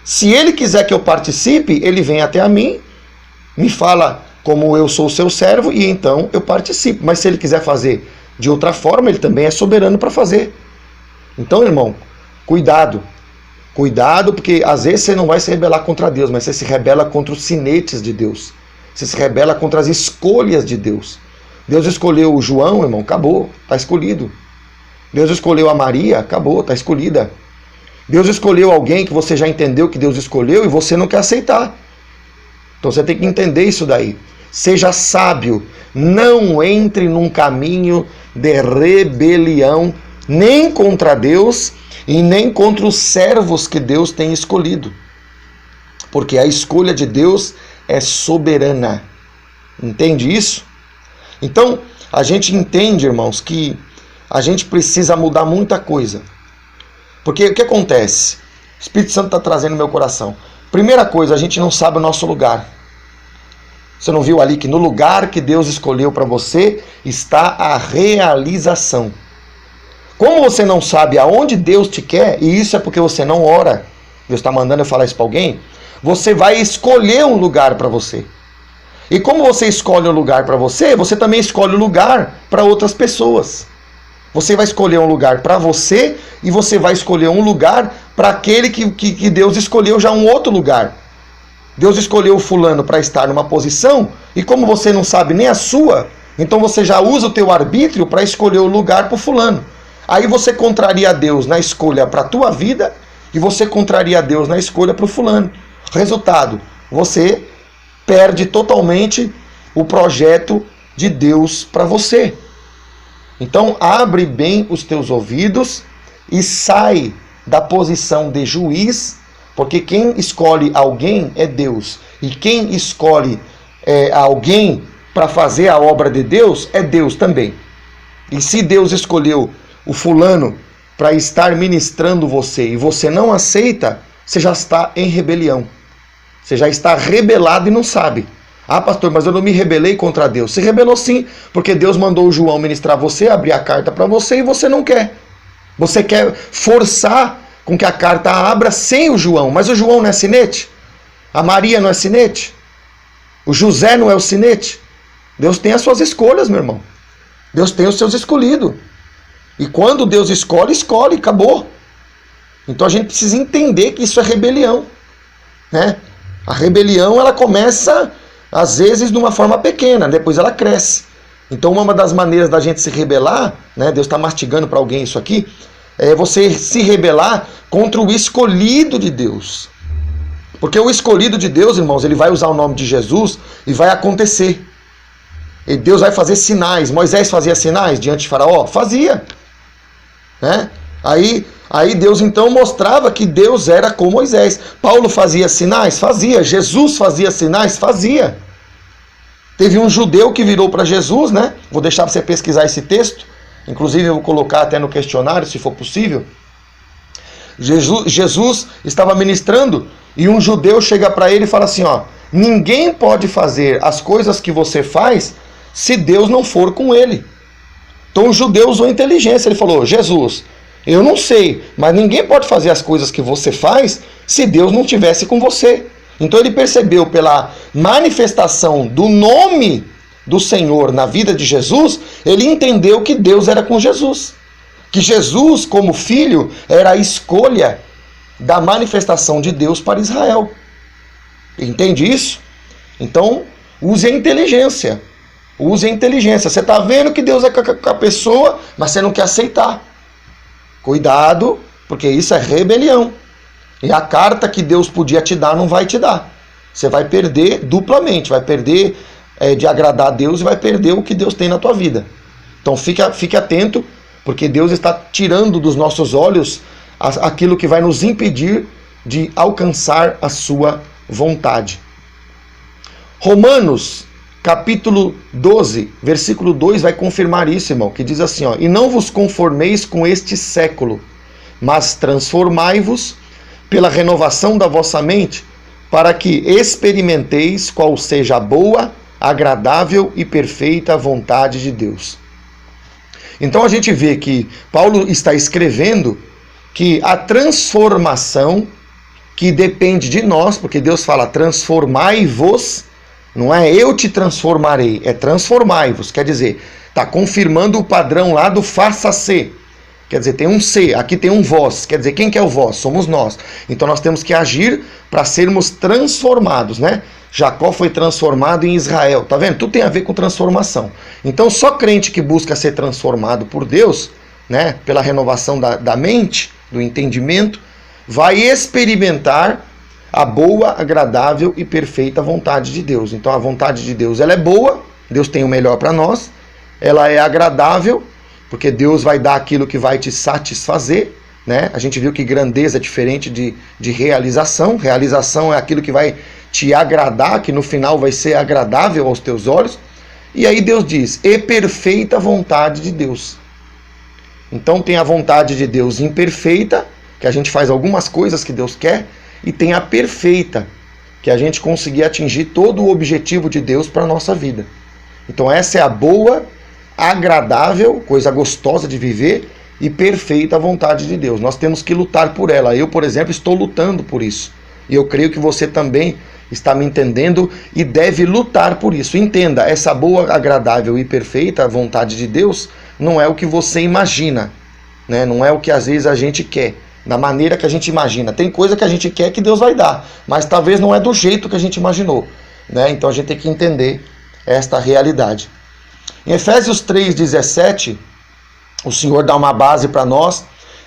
Se ele quiser que eu participe, ele vem até a mim, me fala como eu sou o seu servo e então eu participo. Mas se ele quiser fazer de outra forma, ele também é soberano para fazer. Então, irmão, cuidado. Cuidado, porque às vezes você não vai se rebelar contra Deus, mas você se rebela contra os sinetes de Deus. Você se rebela contra as escolhas de Deus. Deus escolheu o João, irmão, acabou, está escolhido. Deus escolheu a Maria, acabou, está escolhida. Deus escolheu alguém que você já entendeu que Deus escolheu e você não quer aceitar. Então você tem que entender isso daí. Seja sábio, não entre num caminho de rebelião, nem contra Deus e nem contra os servos que Deus tem escolhido. Porque a escolha de Deus é soberana. Entende isso? Então, a gente entende, irmãos, que a gente precisa mudar muita coisa. Porque o que acontece? O Espírito Santo está trazendo no meu coração. Primeira coisa, a gente não sabe o nosso lugar. Você não viu ali que no lugar que Deus escolheu para você está a realização. Como você não sabe aonde Deus te quer, e isso é porque você não ora, Deus está mandando eu falar isso para alguém, você vai escolher um lugar para você. E como você escolhe um lugar para você, você também escolhe um lugar para outras pessoas. Você vai escolher um lugar para você e você vai escolher um lugar para aquele que Deus escolheu já um outro lugar. Deus escolheu o fulano para estar numa posição e como você não sabe nem a sua, então você já usa o teu arbítrio para escolher o lugar para o fulano. Aí você contraria Deus na escolha para a tua vida e você contraria Deus na escolha para o fulano. Resultado, você perde totalmente o projeto de Deus para você. Então abre bem os teus ouvidos e sai da posição de juiz, porque quem escolhe alguém é Deus. E quem escolhe alguém para fazer a obra de Deus é Deus também. E se Deus escolheu o fulano para estar ministrando você e você não aceita, você já está em rebelião. Você já está rebelado e não sabe. Ah, pastor, mas eu não me rebelei contra Deus. Se rebelou sim, porque Deus mandou o João ministrar você, abrir a carta para você e você não quer. Você quer forçar com que a carta abra sem o João. Mas o João não é sinete? A Maria não é sinete? O José não é o sinete? Deus tem as suas escolhas, meu irmão. Deus tem os seus escolhidos. E quando Deus escolhe, escolhe, acabou. Então a gente precisa entender que isso é rebelião, né? A rebelião, ela começa, às vezes, de uma forma pequena, depois ela cresce. Então uma das maneiras da gente se rebelar, né? Deus está mastigando para alguém isso aqui, é você se rebelar contra o escolhido de Deus. Porque o escolhido de Deus, irmãos, ele vai usar o nome de Jesus e vai acontecer. E Deus vai fazer sinais. Moisés fazia sinais diante de Faraó? Fazia. Né? Aí Aí Deus então mostrava que Deus era com Moisés. Paulo fazia sinais? Fazia. Jesus fazia sinais? Fazia. Teve um judeu que virou para Jesus, né? Vou deixar você pesquisar esse texto. Inclusive eu vou colocar até no questionário, se for possível. Jesus estava ministrando e um judeu chega para ele e fala assim, ó, ninguém pode fazer as coisas que você faz se Deus não for com ele. Então o judeu usou inteligência, ele falou, Jesus, eu não sei, mas ninguém pode fazer as coisas que você faz se Deus não estivesse com você. Então ele percebeu pela manifestação do nome do Senhor na vida de Jesus, ele entendeu que Deus era com Jesus. Que Jesus, como filho, era a escolha da manifestação de Deus para Israel. Entende isso? Então, use a inteligência. Use a inteligência. Você está vendo que Deus é com a pessoa, mas você não quer aceitar. Cuidado, porque isso é rebelião. E a carta que Deus podia te dar não vai te dar. Você vai perder duplamente. Vai perder de agradar a Deus e vai perder o que Deus tem na tua vida. Então fique atento, porque Deus está tirando dos nossos olhos aquilo que vai nos impedir de alcançar a sua vontade. Romanos, capítulo 12, versículo 2 vai confirmar isso, irmão, que diz assim, ó, e não vos conformeis com este século, mas transformai-vos pela renovação da vossa mente, para que experimenteis qual seja a boa, agradável e perfeita vontade de Deus. Então a gente vê que Paulo está escrevendo que a transformação que depende de nós, porque Deus fala transformai-vos, não é eu te transformarei, é transformai-vos, quer dizer, está confirmando o padrão lá do faça-se, quer dizer, tem um se, aqui tem um vós, quer dizer, quem que é o vós? Somos nós. Então nós temos que agir para sermos transformados, né? Jacó foi transformado em Israel, tá vendo? Tudo tem a ver com transformação. Então só crente que busca ser transformado por Deus, né, pela renovação da mente, do entendimento, vai experimentar a boa, agradável e perfeita vontade de Deus. Então a vontade de Deus, ela é boa, Deus tem o melhor para nós, ela é agradável, porque Deus vai dar aquilo que vai te satisfazer, né? A gente viu que grandeza é diferente de realização. Realização é aquilo que vai te agradar, que no final vai ser agradável aos teus olhos. E aí Deus diz, e perfeita vontade de Deus. Então tem a vontade de Deus imperfeita, que a gente faz algumas coisas que Deus quer, e tem a perfeita, que a gente conseguir atingir todo o objetivo de Deus para a nossa vida. Então essa é a boa, agradável, coisa gostosa de viver, e perfeita vontade de Deus. Nós temos que lutar por ela. Eu, por exemplo, estou lutando por isso. E eu creio que você também está me entendendo e deve lutar por isso. Entenda, essa boa, agradável e perfeita vontade de Deus não é o que você imagina, né? Não é o que às vezes a gente quer, da maneira que a gente imagina. Tem coisa que a gente quer que Deus vai dar, mas talvez não é do jeito que a gente imaginou, né? Então a gente tem que entender esta realidade. Em Efésios 3,17, o Senhor dá uma base para nós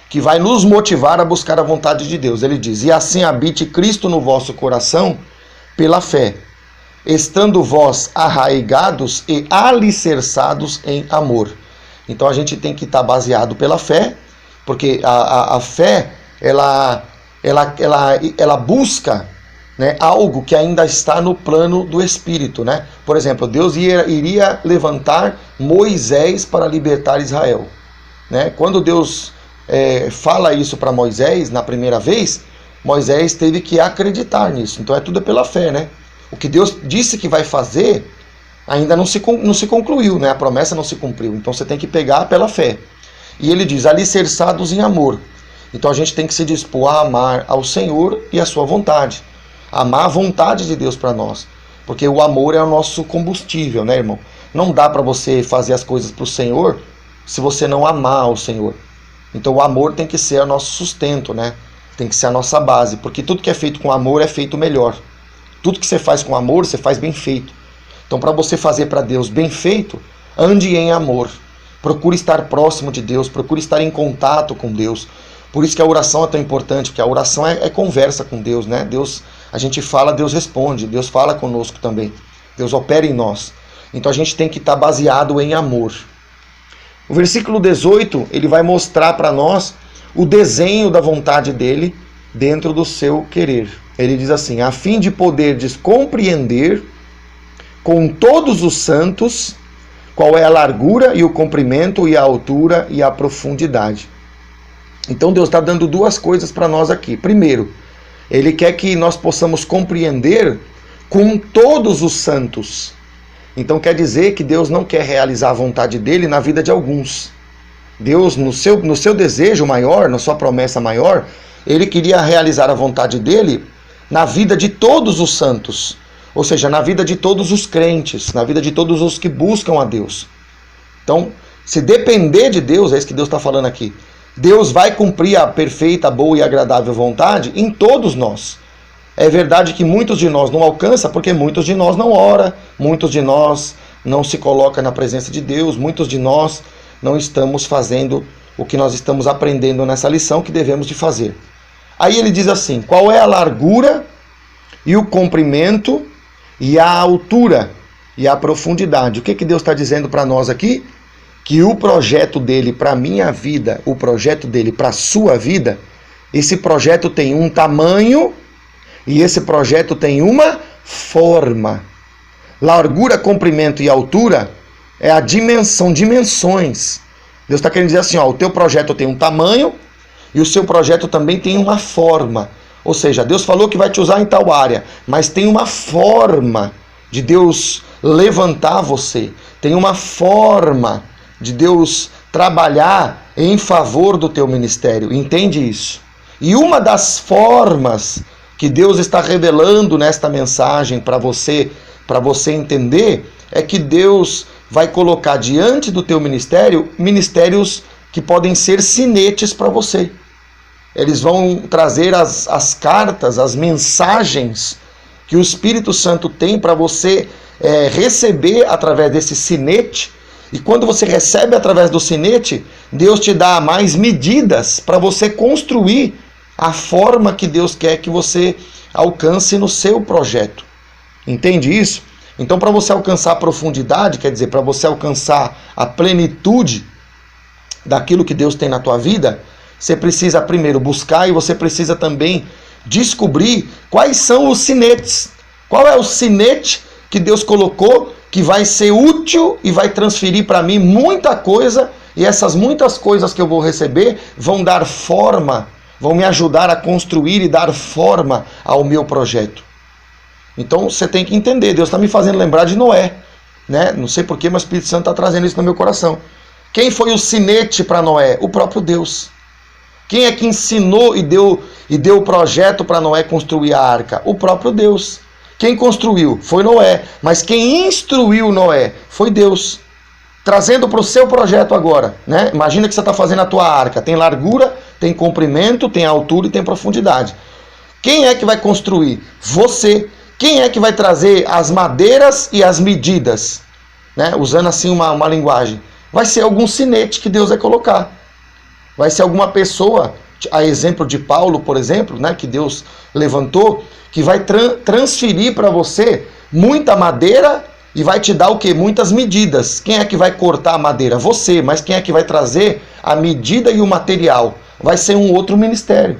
que vai nos motivar a buscar a vontade de Deus. Ele diz, e assim habite Cristo no vosso coração pela fé, estando vós arraigados e alicerçados em amor. Então a gente tem que estar baseado pela fé, porque a fé, ela busca, né, algo que ainda está no plano do Espírito, né? Por exemplo, Deus iria levantar Moisés para libertar Israel, né? Quando Deus fala isso para Moisés na primeira vez, Moisés teve que acreditar nisso. Então é tudo pela fé, né? O que Deus disse que vai fazer ainda não se concluiu, né? A promessa não se cumpriu. Então você tem que pegar pela fé. E ele diz, alicerçados em amor. Então a gente tem que se dispor a amar ao Senhor e a sua vontade. Amar a vontade de Deus para nós. Porque o amor é o nosso combustível, né, irmão? Não dá para você fazer as coisas para o Senhor se você não amar ao Senhor. Então o amor tem que ser o nosso sustento, né? Tem que ser a nossa base. Porque tudo que é feito com amor é feito melhor. Tudo que você faz com amor, você faz bem feito. Então para você fazer para Deus bem feito, ande em amor. Procure estar próximo de Deus, procure estar em contato com Deus. Por isso que a oração é tão importante, porque a oração é conversa com Deus, né? Deus, a gente fala, Deus responde, Deus fala conosco também. Deus opera em nós. Então a gente tem que estar baseado em amor. O versículo 18, ele vai mostrar para nós o desenho da vontade dele dentro do seu querer. Ele diz assim: a fim de poderdes compreender com todos os santos qual é a largura e o comprimento e a altura e a profundidade. Então Deus está dando duas coisas para nós aqui. Primeiro, Ele quer que nós possamos compreender com todos os santos. Então quer dizer que Deus não quer realizar a vontade dele na vida de alguns. Deus, no seu desejo maior, na sua promessa maior, Ele queria realizar a vontade dele na vida de todos os santos. Ou seja, na vida de todos os crentes, na vida de todos os que buscam a Deus. Então, se depender de Deus, é isso que Deus está falando aqui, Deus vai cumprir a perfeita, boa e agradável vontade em todos nós. É verdade que muitos de nós não alcançam, porque muitos de nós não oram, muitos de nós não se colocam na presença de Deus, muitos de nós não estamos fazendo o que nós estamos aprendendo nessa lição que devemos de fazer. Aí ele diz assim: qual é a largura e o comprimento e a altura e a profundidade? O que Deus está dizendo para nós aqui? Que o projeto dele para a minha vida, o projeto dele para a sua vida, esse projeto tem um tamanho e esse projeto tem uma forma. Largura, comprimento e altura é a dimensão, dimensões. Deus está querendo dizer assim, ó, o teu projeto tem um tamanho e o seu projeto também tem uma forma. Ou seja, Deus falou que vai te usar em tal área, mas tem uma forma de Deus levantar você, tem uma forma de Deus trabalhar em favor do teu ministério. Entende isso? E uma das formas que Deus está revelando nesta mensagem para você entender, é que Deus vai colocar diante do teu ministério, ministérios que podem ser sinetes para você. Eles vão trazer as cartas, as mensagens que o Espírito Santo tem para você receber através desse sinete. E quando você recebe através do sinete, Deus te dá mais medidas para você construir a forma que Deus quer que você alcance no seu projeto. Entende isso? Então, para você alcançar a profundidade, quer dizer, para você alcançar a plenitude daquilo que Deus tem na tua vida, você precisa primeiro buscar e você precisa também descobrir quais são os sinetes. Qual é o sinete que Deus colocou que vai ser útil e vai transferir para mim muita coisa, e essas muitas coisas que eu vou receber vão dar forma, vão me ajudar a construir e dar forma ao meu projeto. Então você tem que entender, Deus está me fazendo lembrar de Noé, né? Não sei porquê, mas o Espírito Santo está trazendo isso no meu coração. Quem foi o sinete para Noé? O próprio Deus. Quem é que ensinou e deu o projeto para Noé construir a arca? O próprio Deus. Quem construiu? Foi Noé. Mas quem instruiu Noé? Foi Deus. Trazendo para o seu projeto agora, né? Imagina que você está fazendo a tua arca. Tem largura, tem comprimento, tem altura e tem profundidade. Quem é que vai construir? Você. Quem é que vai trazer as madeiras e as medidas? Né? Usando assim uma linguagem. Vai ser algum sinete que Deus vai colocar. Vai ser alguma pessoa, a exemplo de Paulo, por exemplo, né, que Deus levantou, que vai transferir para você muita madeira e vai te dar o quê? Muitas medidas. Quem é que vai cortar a madeira? Você. Mas quem é que vai trazer a medida e o material? Vai ser um outro ministério.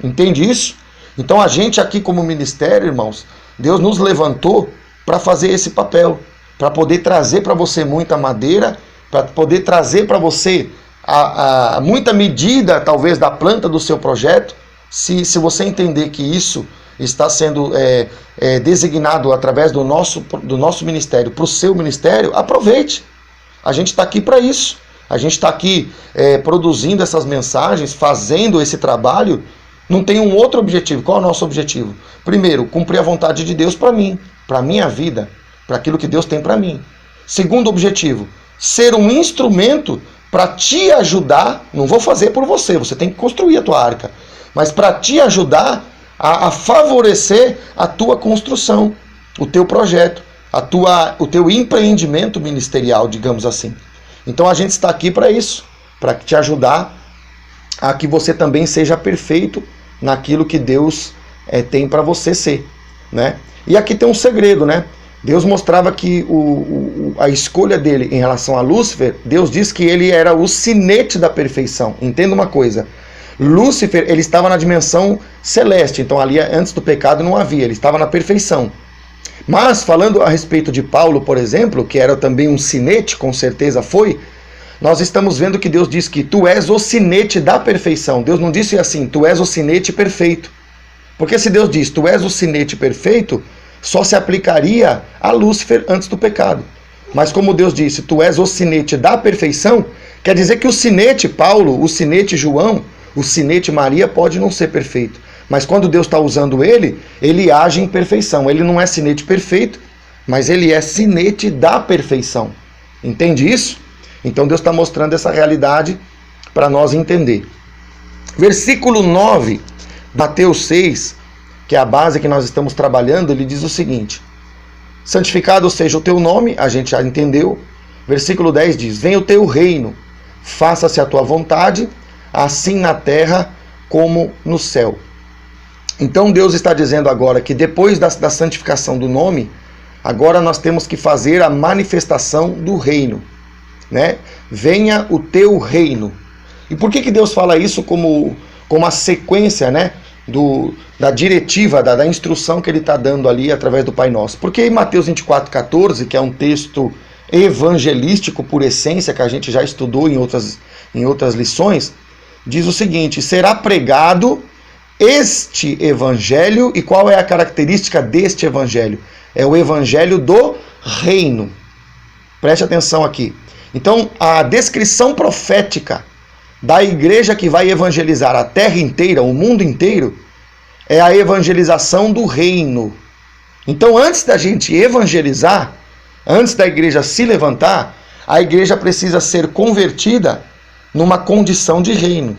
Entende isso? Então a gente aqui como ministério, irmãos, Deus nos levantou para fazer esse papel, para poder trazer para você muita madeira, para poder trazer para você muita medida, talvez, da planta do seu projeto. Se você entender que isso está sendo designado através do nosso ministério para o seu ministério, aproveite. A gente está aqui para isso. A gente está aqui produzindo essas mensagens, fazendo esse trabalho. Não tem um outro objetivo. Qual é o nosso objetivo? Primeiro, cumprir a vontade de Deus para mim, para a minha vida, para aquilo que Deus tem para mim. Segundo objetivo, ser um instrumento para te ajudar. Não vou fazer por você, você tem que construir a tua arca, mas para te ajudar a favorecer a tua construção, o teu projeto, o teu empreendimento ministerial, digamos assim. Então a gente está aqui para isso, para te ajudar a que você também seja perfeito naquilo que Deus tem para você ser, né? E aqui tem um segredo, né? Deus mostrava que a escolha dele em relação a Lúcifer, Deus disse que ele era o sinete da perfeição. Entenda uma coisa, Lúcifer, ele estava na dimensão celeste, então ali antes do pecado não havia, ele estava na perfeição. Mas, falando a respeito de Paulo, por exemplo, que era também um sinete, com certeza foi, nós estamos vendo que Deus diz que tu és o sinete da perfeição. Deus não disse assim, tu és o sinete perfeito. Porque se Deus diz, tu és o sinete perfeito, só se aplicaria a Lúcifer antes do pecado. Mas como Deus disse, tu és o sinete da perfeição, quer dizer que o sinete Paulo, o sinete João, o sinete Maria pode não ser perfeito. Mas quando Deus está usando ele, ele age em perfeição. Ele não é sinete perfeito, mas ele é sinete da perfeição. Entende isso? Então Deus está mostrando essa realidade para nós entender. Versículo 9, Mateus 6, que é a base que nós estamos trabalhando, ele diz o seguinte: santificado seja o teu nome, a gente já entendeu. Versículo 10 diz, venha o teu reino, faça-se a tua vontade, assim na terra como no céu. Então Deus está dizendo agora que depois da santificação do nome, agora nós temos que fazer a manifestação do reino, né? Venha o teu reino. E por que Deus fala isso como a sequência, né, da diretiva, da instrução que ele está dando ali através do Pai Nosso? Porque em Mateus 24:14, que é um texto evangelístico por essência, que a gente já estudou em outras lições, diz o seguinte: será pregado este evangelho. E qual é a característica deste evangelho? É o evangelho do reino. Preste atenção aqui. Então, a descrição profética da igreja que vai evangelizar a terra inteira, o mundo inteiro, é a evangelização do reino. Então, antes da gente evangelizar, antes da igreja se levantar, a igreja precisa ser convertida numa condição de reino.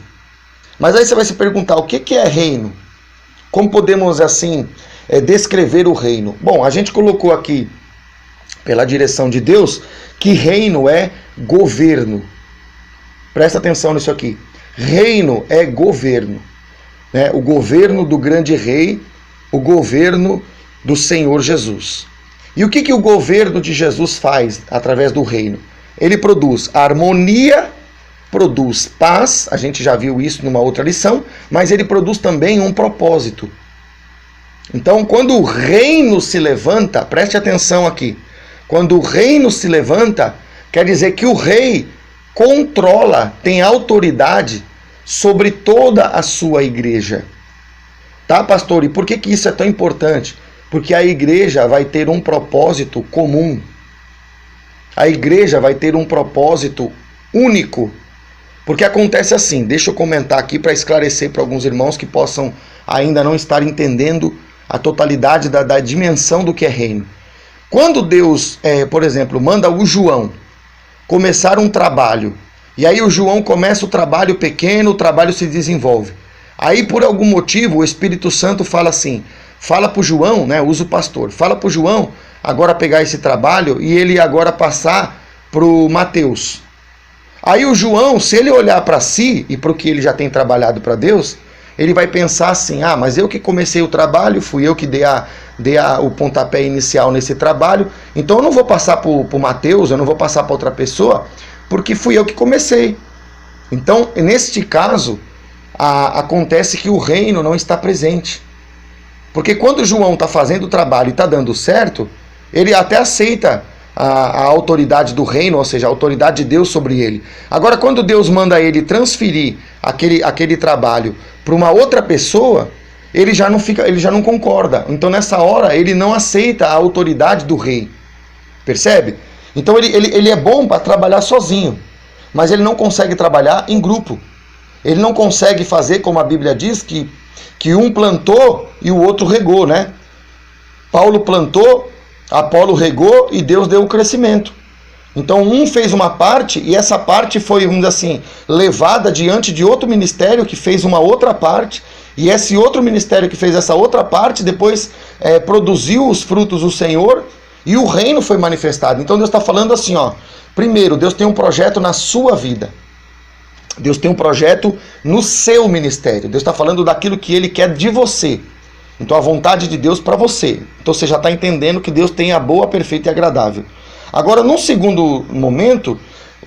Mas aí você vai se perguntar, o que é reino? Como podemos, assim, descrever o reino? Bom, a gente colocou aqui, pela direção de Deus, que reino é governo. Presta atenção nisso aqui. Reino é governo, né? O governo do grande rei, o governo do Senhor Jesus. E o que o governo de Jesus faz através do reino? Ele produz harmonia, produz paz, a gente já viu isso numa outra lição, mas ele produz também um propósito. Então, quando o reino se levanta, preste atenção aqui, quando o reino se levanta, quer dizer que o rei controla, tem autoridade sobre toda a sua igreja. Tá, pastor? E por que isso é tão importante? Porque a igreja vai ter um propósito comum. A igreja vai ter um propósito único. Porque acontece assim, deixa eu comentar aqui para esclarecer para alguns irmãos que possam ainda não estar entendendo a totalidade da dimensão do que é reino. Quando Deus, por exemplo, manda o João começar um trabalho, e aí o João começa o trabalho pequeno, o trabalho se desenvolve. Aí por algum motivo o Espírito Santo fala assim, fala para o João, né, usa o pastor, fala para o João agora pegar esse trabalho e ele agora passar para o Mateus. Aí o João, se ele olhar para si e para o que ele já tem trabalhado para Deus, ele vai pensar assim, mas eu que comecei o trabalho, fui eu que dei o pontapé inicial nesse trabalho, então eu não vou passar para o Mateus, eu não vou passar para outra pessoa, porque fui eu que comecei. Então, neste caso, acontece que o reino não está presente. Porque quando o João está fazendo o trabalho e está dando certo, ele até aceita a autoridade do reino, ou seja, a autoridade de Deus sobre ele. Agora, quando Deus manda ele transferir aquele trabalho para uma outra pessoa, ele já não concorda. Então, nessa hora, ele não aceita a autoridade do rei. Percebe? Então, ele é bom para trabalhar sozinho, mas ele não consegue trabalhar em grupo. Ele não consegue fazer, como a Bíblia diz, que um plantou e o outro regou, né? Paulo plantou, Apolo regou e Deus deu o crescimento. Então um fez uma parte e essa parte foi, vamos dizer assim, levada diante de outro ministério que fez uma outra parte, e esse outro ministério que fez essa outra parte depois produziu os frutos do Senhor e o reino foi manifestado. Então Deus está falando assim, primeiro, Deus tem um projeto na sua vida. Deus tem um projeto no seu ministério. Deus está falando daquilo que Ele quer de você. Então a vontade de Deus para você. Então você já está entendendo que Deus tem a boa, perfeita e agradável. Agora, num segundo momento,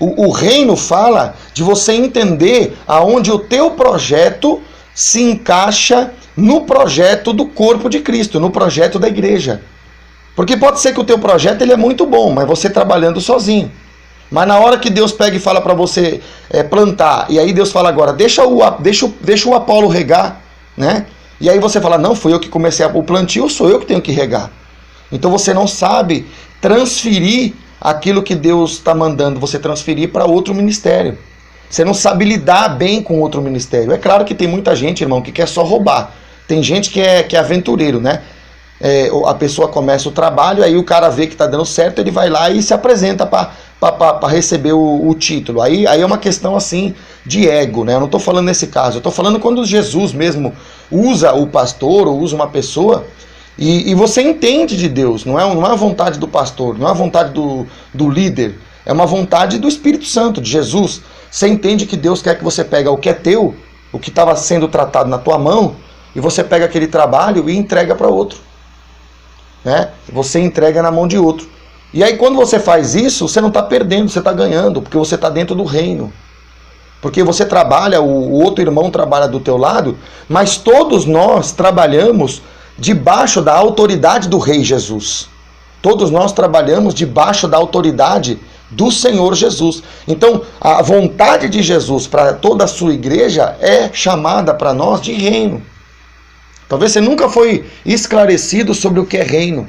O reino fala de você entender aonde o teu projeto se encaixa no projeto do corpo de Cristo, no projeto da igreja. Porque pode ser que o teu projeto ele é muito bom, mas você trabalhando sozinho. Mas na hora que Deus pega e fala para você plantar, e aí Deus fala agora, deixa o Apolo regar, né? E aí você fala, não, fui eu que comecei o plantio, sou eu que tenho que regar. Então você não sabe transferir aquilo que Deus está mandando você transferir para outro ministério. Você não sabe lidar bem com outro ministério. É claro que tem muita gente, irmão, que quer só roubar. Tem gente que é aventureiro, né? A pessoa começa o trabalho, aí o cara vê que está dando certo, ele vai lá e se apresenta para receber o título. Aí é uma questão assim de ego, né? Eu não estou falando nesse caso. Eu estou falando quando Jesus mesmo usa o pastor ou usa uma pessoa e você entende de Deus. Não é a vontade do pastor, não é a vontade do líder. É uma vontade do Espírito Santo, de Jesus. Você entende que Deus quer que você pegue o que é teu, o que estava sendo tratado na tua mão, e você pega aquele trabalho e entrega para outro. Né? Você entrega na mão de outro. E aí quando você faz isso, você não está perdendo, você está ganhando, porque você está dentro do reino. Porque você trabalha, o outro irmão trabalha do teu lado, mas todos nós trabalhamos debaixo da autoridade do Rei Jesus. Todos nós trabalhamos debaixo da autoridade do Senhor Jesus. Então, a vontade de Jesus para toda a sua igreja é chamada para nós de reino. Talvez você nunca foi esclarecido sobre o que é reino.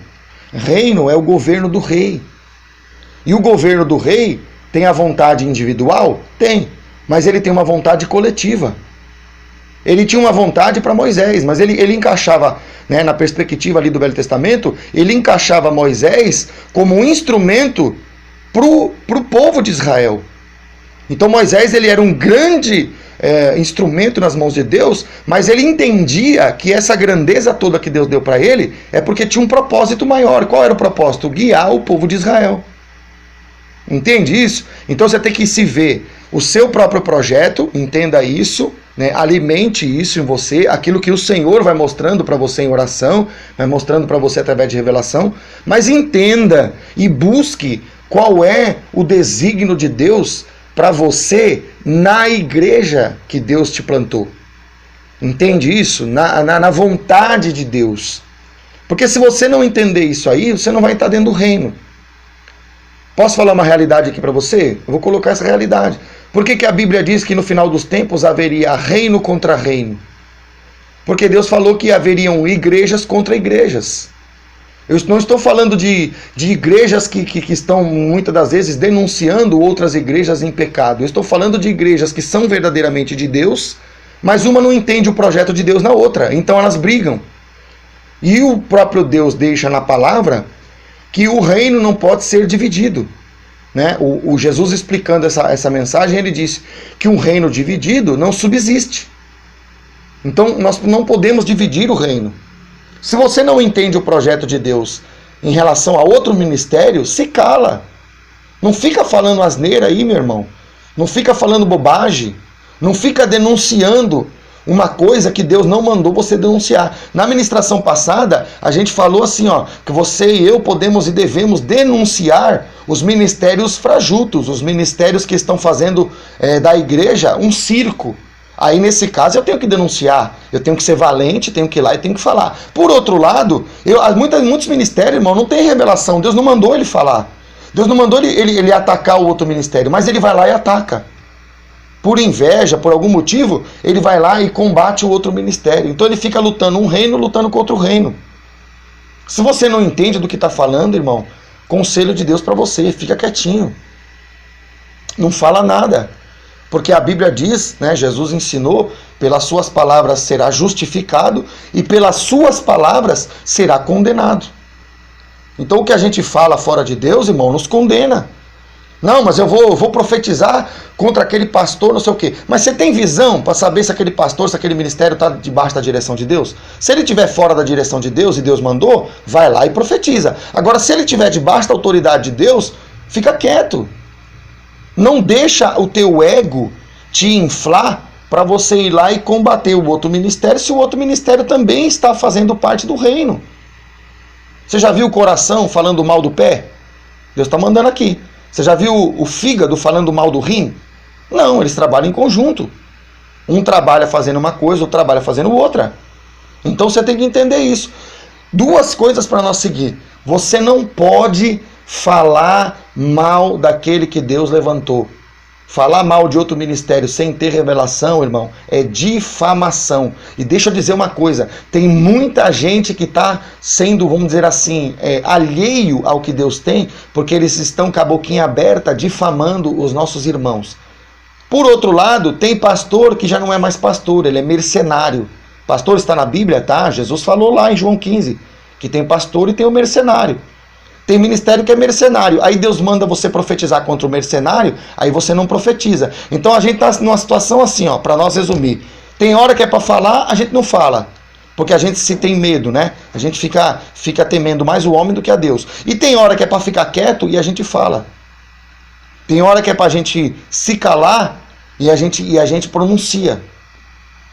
Reino é o governo do rei. E o governo do rei tem a vontade individual? Tem. Mas ele tem uma vontade coletiva. Ele tinha uma vontade para Moisés, mas ele encaixava, né, na perspectiva ali do Velho Testamento, ele encaixava Moisés como um instrumento para o povo de Israel. Então Moisés ele era um grande instrumento nas mãos de Deus, mas ele entendia que essa grandeza toda que Deus deu para ele é porque tinha um propósito maior. Qual era o propósito? Guiar o povo de Israel. Entende isso? Então você tem que se ver o seu próprio projeto, entenda isso, né? Alimente isso em você, aquilo que o Senhor vai mostrando para você em oração, vai mostrando para você através de revelação, mas entenda e busque qual é o desígnio de Deus para você na igreja que Deus te plantou. Entende isso? Na vontade de Deus. Porque se você não entender isso aí, você não vai estar dentro do reino. Posso falar uma realidade aqui para você? Eu vou colocar essa realidade. Por que a Bíblia diz que no final dos tempos haveria reino contra reino? Porque Deus falou que haveriam igrejas contra igrejas. Eu não estou falando de igrejas que estão muitas das vezes denunciando outras igrejas em pecado. Eu estou falando de igrejas que são verdadeiramente de Deus, mas uma não entende o projeto de Deus na outra. Então elas brigam. E o próprio Deus deixa na palavra que o reino não pode ser dividido. Né? O Jesus explicando essa mensagem, ele disse que um reino dividido não subsiste. Então nós não podemos dividir o reino. Se você não entende o projeto de Deus em relação a outro ministério, se cala. Não fica falando asneira aí, meu irmão. Não fica falando bobagem. Não fica denunciando uma coisa que Deus não mandou você denunciar. Na ministração passada, a gente falou assim, ó, que você e eu podemos e devemos denunciar os ministérios fajutos, os ministérios que estão fazendo da igreja um circo. Aí nesse caso eu tenho que denunciar, eu tenho que ser valente, tenho que ir lá e tenho que falar. Por outro lado, muitos ministérios, irmão, não tem revelação, Deus não mandou ele falar. Deus não mandou ele atacar o outro ministério, mas ele vai lá e ataca. Por inveja, por algum motivo, ele vai lá e combate o outro ministério. Então ele fica lutando um reino, lutando contra o reino. Se você não entende do que está falando, irmão, conselho de Deus para você, fica quietinho. Não fala nada. Porque a Bíblia diz, né, Jesus ensinou, pelas suas palavras será justificado e pelas suas palavras será condenado. Então o que a gente fala fora de Deus, irmão, nos condena. Não, mas eu vou profetizar contra aquele pastor, não sei o quê. Mas você tem visão para saber se aquele pastor, se aquele ministério está debaixo da direção de Deus? Se ele estiver fora da direção de Deus e Deus mandou, vai lá e profetiza. Agora, se ele estiver debaixo da autoridade de Deus, fica quieto. Não deixa o teu ego te inflar para você ir lá e combater o outro ministério, se o outro ministério também está fazendo parte do reino. Você já viu o coração falando mal do pé? Deus está mandando aqui. Você já viu o fígado falando mal do rim? Não, eles trabalham em conjunto. Um trabalha fazendo uma coisa, outro trabalha fazendo outra. Então você tem que entender isso. Duas coisas para nós seguir. Você não pode falar mal daquele que Deus levantou. Falar mal de outro ministério sem ter revelação, irmão, é difamação. E deixa eu dizer uma coisa, tem muita gente que está sendo, vamos dizer assim, alheio ao que Deus tem, porque eles estão com a boquinha aberta difamando os nossos irmãos. Por outro lado, tem pastor que já não é mais pastor, ele é mercenário. Pastor está na Bíblia, tá? Jesus falou lá em João 15, que tem pastor e tem o mercenário. Tem ministério que é mercenário. Aí Deus manda você profetizar contra o mercenário, aí você não profetiza. Então a gente está numa situação assim, ó, para nós resumir. Tem hora que é para falar, a gente não fala. Porque a gente se tem medo, né? A gente fica temendo mais o homem do que a Deus. E tem hora que é para ficar quieto e a gente fala. Tem hora que é para a gente se calar e a gente pronuncia.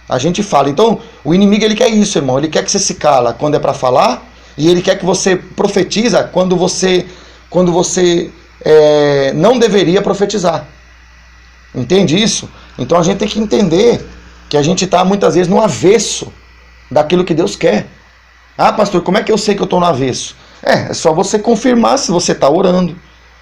A gente fala. Então o inimigo ele quer isso, irmão. Ele quer que você se cala quando é para falar. E ele quer que você profetiza quando você não deveria profetizar. Entende isso? Então a gente tem que entender que a gente está muitas vezes no avesso daquilo que Deus quer. Ah, pastor, como é que eu sei que eu estou no avesso? É só você confirmar se você está orando,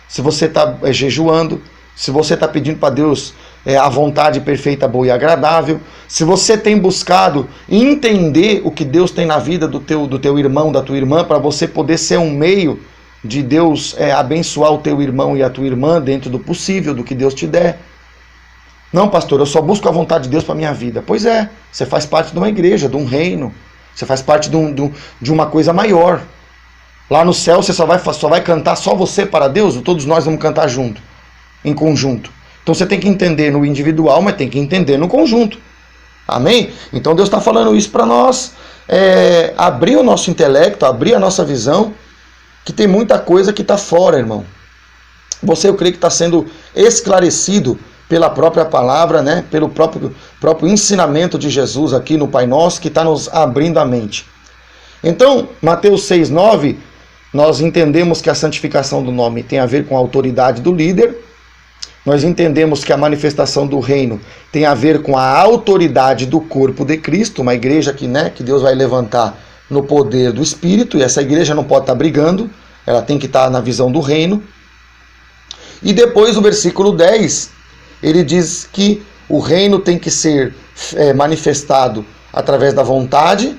se você está jejuando, se você está pedindo para Deus a vontade perfeita, boa e agradável, se você tem buscado entender o que Deus tem na vida do teu irmão, da tua irmã, para você poder ser um meio de Deus abençoar o teu irmão e a tua irmã dentro do possível, do que Deus te der. Não, pastor, eu só busco a vontade de Deus para a minha vida. Pois é, você faz parte de uma igreja, de um reino, você faz parte de uma coisa maior. Lá no céu você só vai cantar só você para Deus, ou todos nós vamos cantar junto, em conjunto. Então você tem que entender no individual, mas tem que entender no conjunto. Amém? Então Deus está falando isso para nós abrir o nosso intelecto, abrir a nossa visão, que tem muita coisa que está fora, irmão. Você, eu creio que está sendo esclarecido pela própria palavra, né? Pelo próprio ensinamento de Jesus aqui no Pai Nosso, que está nos abrindo a mente. Então, Mateus 6,9, nós entendemos que a santificação do nome tem a ver com a autoridade do líder. Nós entendemos que a manifestação do reino tem a ver com a autoridade do corpo de Cristo, uma igreja que Deus vai levantar no poder do Espírito, e essa igreja não pode estar brigando, ela tem que estar na visão do reino. E depois o versículo 10, ele diz que o reino tem que ser manifestado através da vontade,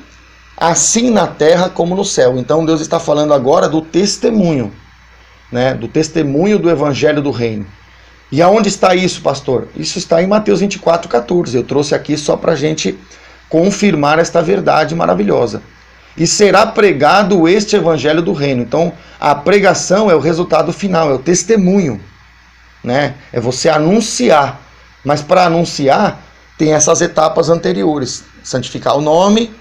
assim na terra como no céu. Então Deus está falando agora do testemunho, né? Do testemunho do evangelho do reino. E aonde está isso, pastor? Isso está em Mateus 24,14. Eu trouxe aqui só para a gente confirmar esta verdade maravilhosa. E será pregado este evangelho do reino. Então, a pregação é o resultado final, é o testemunho, né? É você anunciar. Mas para anunciar, tem essas etapas anteriores. Santificar o nome,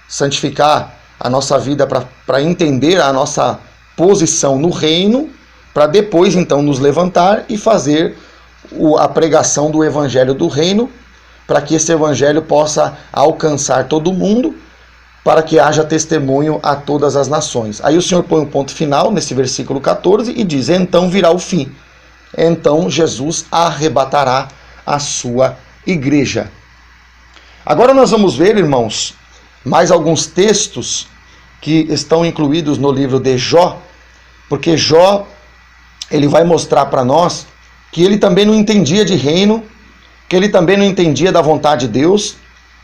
santificar a nossa vida para entender a nossa posição no reino, para depois então nos levantar e fazer a pregação do evangelho do reino, para que esse evangelho possa alcançar todo mundo, para que haja testemunho a todas as nações. Aí o Senhor põe um ponto final nesse versículo 14 e diz: então virá o fim. Então Jesus arrebatará a sua igreja. Agora nós vamos ver, irmãos, mais alguns textos que estão incluídos no livro de Jó, porque Jó, ele vai mostrar para nós que ele também não entendia de reino, que ele também não entendia da vontade de Deus,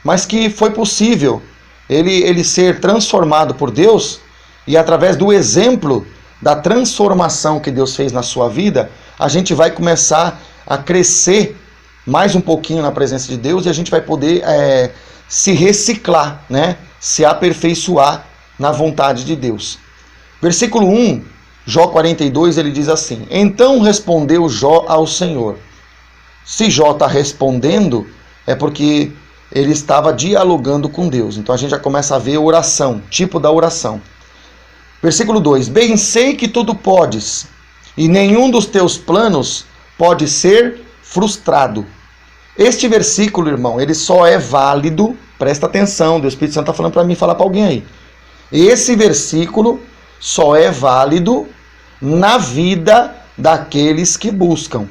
mas que foi possível ele ser transformado por Deus, e através do exemplo da transformação que Deus fez na sua vida, a gente vai começar a crescer mais um pouquinho na presença de Deus, e a gente vai poder se reciclar, né? Se aperfeiçoar na vontade de Deus. Versículo 1, Jó 42, ele diz assim: então respondeu Jó ao Senhor. Se Jó está respondendo, é porque ele estava dialogando com Deus. Então a gente já começa a ver a oração, tipo da oração. Versículo 2: bem sei que tudo podes, e nenhum dos teus planos pode ser frustrado. Este versículo, irmão, ele só é válido, presta atenção, o Espírito Santo está falando para mim, falar para alguém aí. Esse versículo só é válido na vida daqueles que buscam.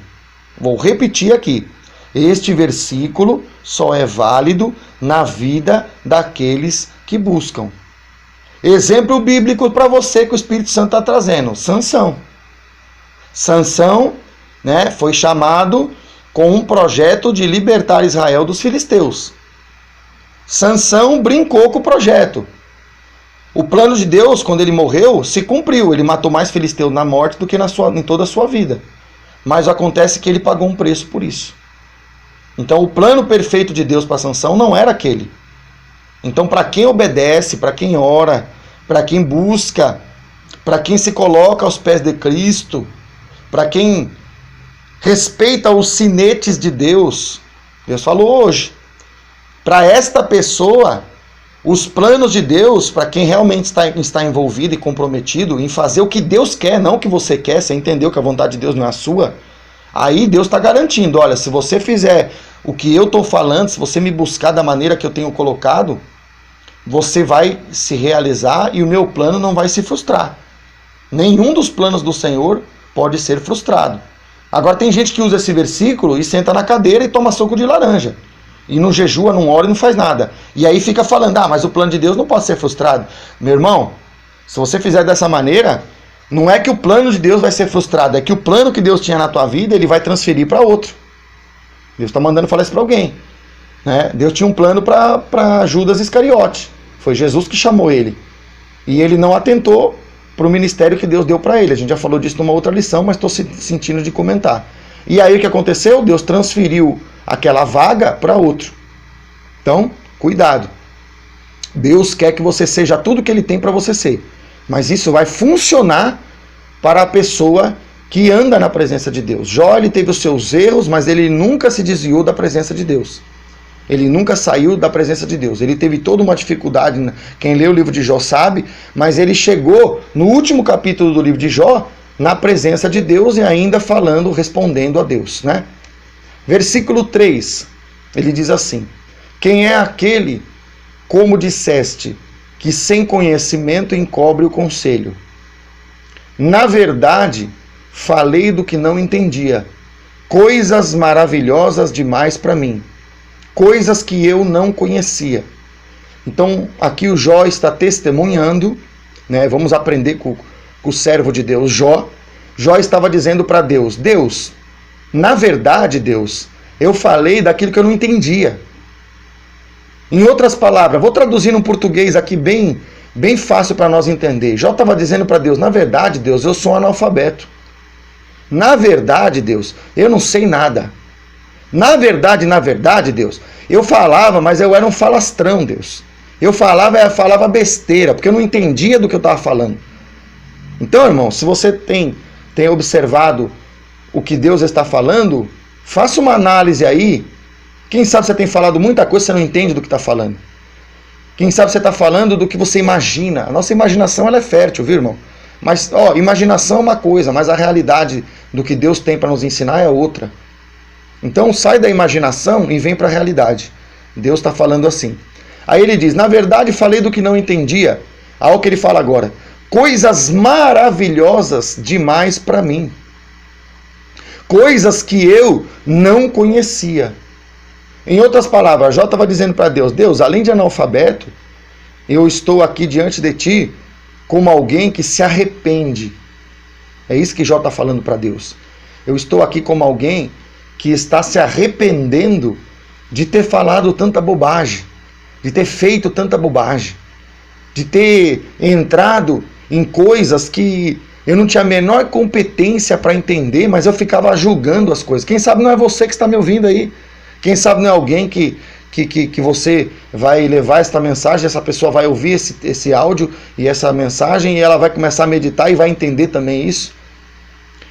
Vou repetir aqui. Este versículo só é válido na vida daqueles que buscam. Exemplo bíblico para você que o Espírito Santo está trazendo. Sansão. Sansão, né, foi chamado com um projeto de libertar Israel dos filisteus. Sansão brincou com o projeto. O plano de Deus, quando ele morreu, se cumpriu. Ele matou mais filisteus na morte do que em toda a sua vida. Mas acontece que ele pagou um preço por isso. Então o plano perfeito de Deus para Sansão não era aquele. Então para quem obedece, para quem ora, para quem busca, para quem se coloca aos pés de Cristo, para quem respeita os sinetes de Deus, Deus falou hoje, para esta pessoa, os planos de Deus, para quem realmente está envolvido e comprometido em fazer o que Deus quer, não o que você quer, você entendeu que a vontade de Deus não é a sua, aí Deus está garantindo, olha, se você fizer o que eu estou falando, se você me buscar da maneira que eu tenho colocado, você vai se realizar e o meu plano não vai se frustrar. Nenhum dos planos do Senhor pode ser frustrado. Agora tem gente que usa esse versículo e senta na cadeira e toma suco de laranja. E não jejua, não ora e não faz nada. E aí fica falando, mas o plano de Deus não pode ser frustrado. Meu irmão, se você fizer dessa maneira, não é que o plano de Deus vai ser frustrado, é que o plano que Deus tinha na tua vida, ele vai transferir para outro. Deus está mandando falar isso para alguém. Né? Deus tinha um plano para Judas Iscariote. Foi Jesus que chamou ele. E ele não atentou para o ministério que Deus deu para ele. A gente já falou disso numa outra lição, mas estou sentindo de comentar. E aí o que aconteceu? Deus transferiu aquela vaga para outro. Então, cuidado. Deus quer que você seja tudo que Ele tem para você ser. Mas isso vai funcionar para a pessoa que anda na presença de Deus. Jó, ele teve os seus erros, mas ele nunca se desviou da presença de Deus. Ele nunca saiu da presença de Deus. Ele teve toda uma dificuldade, quem lê o livro de Jó sabe, mas ele chegou no último capítulo do livro de Jó, na presença de Deus e ainda falando, respondendo a Deus, né? Versículo 3, ele diz assim: quem é aquele, como disseste, que sem conhecimento encobre o conselho? Na verdade, falei do que não entendia, coisas maravilhosas demais para mim, coisas que eu não conhecia. Então, aqui o Jó está testemunhando, né? Vamos aprender com o servo de Deus, Jó. Jó estava dizendo para Deus, Deus, na verdade, Deus, eu falei daquilo que eu não entendia. Em outras palavras, vou traduzir no português aqui bem fácil para nós entender. Jó estava dizendo para Deus, na verdade, Deus, eu sou um analfabeto. Na verdade, Deus, eu não sei nada. Na verdade, Deus, eu falava, mas eu era um falastrão, Deus. Eu falava besteira, porque eu não entendia do que eu estava falando. Então, irmão, se você tem observado o que Deus está falando, faça uma análise aí. Quem sabe você tem falado muita coisa que você não entende do que está falando. Quem sabe você está falando do que você imagina. A nossa imaginação ela é fértil, viu, irmão? Mas, imaginação é uma coisa, mas a realidade do que Deus tem para nos ensinar é outra. Então sai da imaginação e vem para a realidade. Deus está falando assim. Aí ele diz, na verdade falei do que não entendia. Olha o que ele fala agora. Coisas maravilhosas demais para mim. Coisas que eu não conhecia. Em outras palavras, Jó estava dizendo para Deus, Deus, além de analfabeto, eu estou aqui diante de ti como alguém que se arrepende. É isso que Jó está falando para Deus. Eu estou aqui como alguém que está se arrependendo de ter falado tanta bobagem, de ter feito tanta bobagem, de ter entrado em coisas que eu não tinha a menor competência para entender, mas eu ficava julgando as coisas. Quem sabe não é você que está me ouvindo aí. Quem sabe não é alguém que você vai levar essa mensagem, essa pessoa vai ouvir esse áudio e essa mensagem e ela vai começar a meditar e vai entender também isso.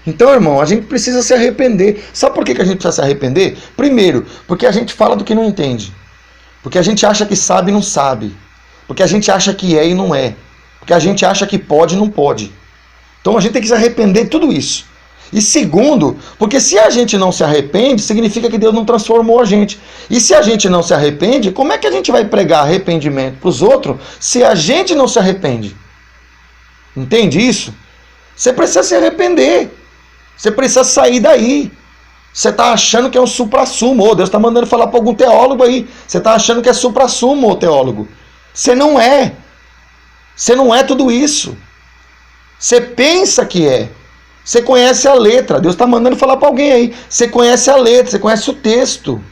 Então, irmão, a gente precisa se arrepender. Sabe por que a gente precisa se arrepender? Primeiro, porque a gente fala do que não entende. Porque a gente acha que sabe e não sabe. Porque a gente acha que é e não é. Porque a gente acha que pode e não pode. Então a gente tem que se arrepender de tudo isso. E segundo, porque se a gente não se arrepende, significa que Deus não transformou a gente. E se a gente não se arrepende, como é que a gente vai pregar arrependimento para os outros se a gente não se arrepende? Entende isso? Você precisa se arrepender. Você precisa sair daí. Você está achando que é um suprassumo. Oh, Deus está mandando falar para algum teólogo aí. Você está achando que é suprassumo, ô teólogo. Você não é. Você não é tudo isso. Você pensa que é. Você conhece a letra. Deus está mandando falar para alguém aí. Você conhece a letra, você conhece o texto.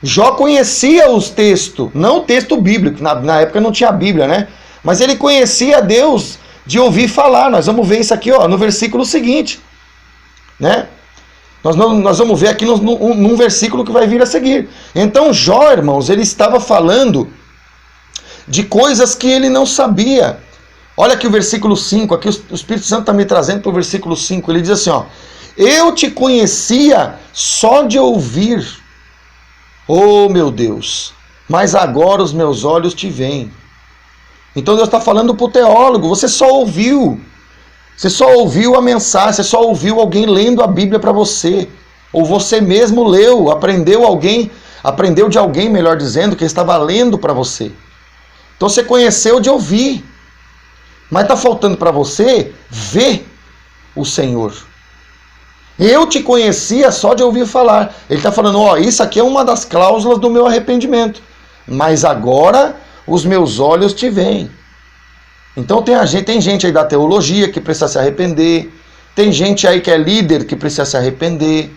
Jó conhecia os textos, não o texto bíblico. Na época não tinha a Bíblia, né? Mas ele conhecia Deus de ouvir falar. Nós vamos ver isso aqui, ó, no versículo seguinte, né? Nós vamos ver aqui num versículo que vai vir a seguir. Então Jó, irmãos, ele estava falando de coisas que ele não sabia. Olha aqui o versículo 5, aqui o Espírito Santo está me trazendo para o versículo 5. Ele diz assim, ó: eu te conhecia só de ouvir, oh meu Deus, mas agora os meus olhos te veem. Então Deus está falando para o teólogo, você só ouviu. Você só ouviu a mensagem, você só ouviu alguém lendo a Bíblia para você. Ou você mesmo leu, aprendeu de alguém, melhor dizendo, que estava lendo para você. Então você conheceu de ouvir. Mas está faltando para você ver o Senhor. Eu te conhecia só de ouvir falar. Ele está falando, ó, isso aqui é uma das cláusulas do meu arrependimento. Mas agora os meus olhos te veem. Então tem gente aí da teologia que precisa se arrepender. Tem gente aí que é líder que precisa se arrepender.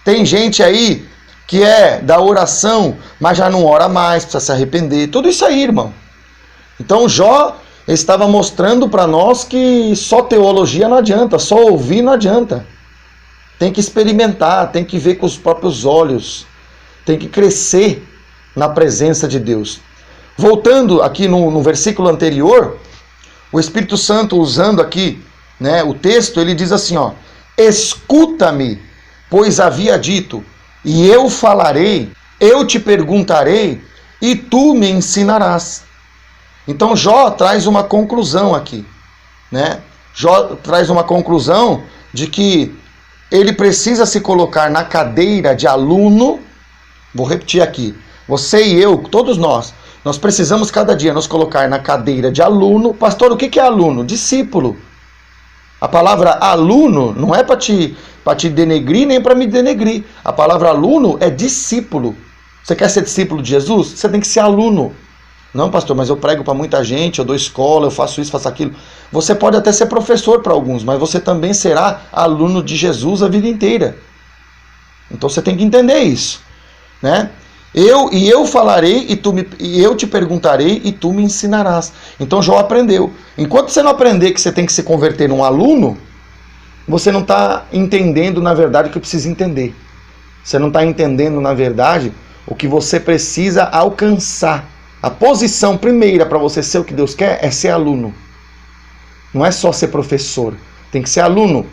Tem gente aí que é da oração, mas já não ora mais, precisa se arrepender. Tudo isso aí, irmão. Então Jó estava mostrando para nós que só teologia não adianta, só ouvir não adianta. Tem que experimentar, tem que ver com os próprios olhos. Tem que crescer na presença de Deus. Voltando aqui no versículo anterior, o Espírito Santo usando aqui, né, o texto, ele diz assim, ó: escuta-me, pois havia dito, e eu falarei, eu te perguntarei, e tu me ensinarás. Então Jó traz uma conclusão aqui, né? Jó traz uma conclusão de que ele precisa se colocar na cadeira de aluno. Vou repetir aqui, você e eu, todos nós precisamos cada dia nos colocar na cadeira de aluno. Pastor, o que é aluno? Discípulo. A palavra aluno não é para te denegrir nem para me denegrir. A palavra aluno é discípulo. Você quer ser discípulo de Jesus? Você tem que ser aluno. Não, pastor, mas eu prego para muita gente, eu dou escola, eu faço isso, faço aquilo. Você pode até ser professor para alguns, mas você também será aluno de Jesus a vida inteira. Então você tem que entender isso, né? Eu falarei e eu te perguntarei e tu me ensinarás. Então Jó aprendeu. Enquanto você não aprender que você tem que se converter num aluno, você não está entendendo na verdade o que precisa entender. Você não está entendendo na verdade o que você precisa alcançar. A posição primeira para você ser o que Deus quer é ser aluno. Não é só ser professor. Tem que ser aluno,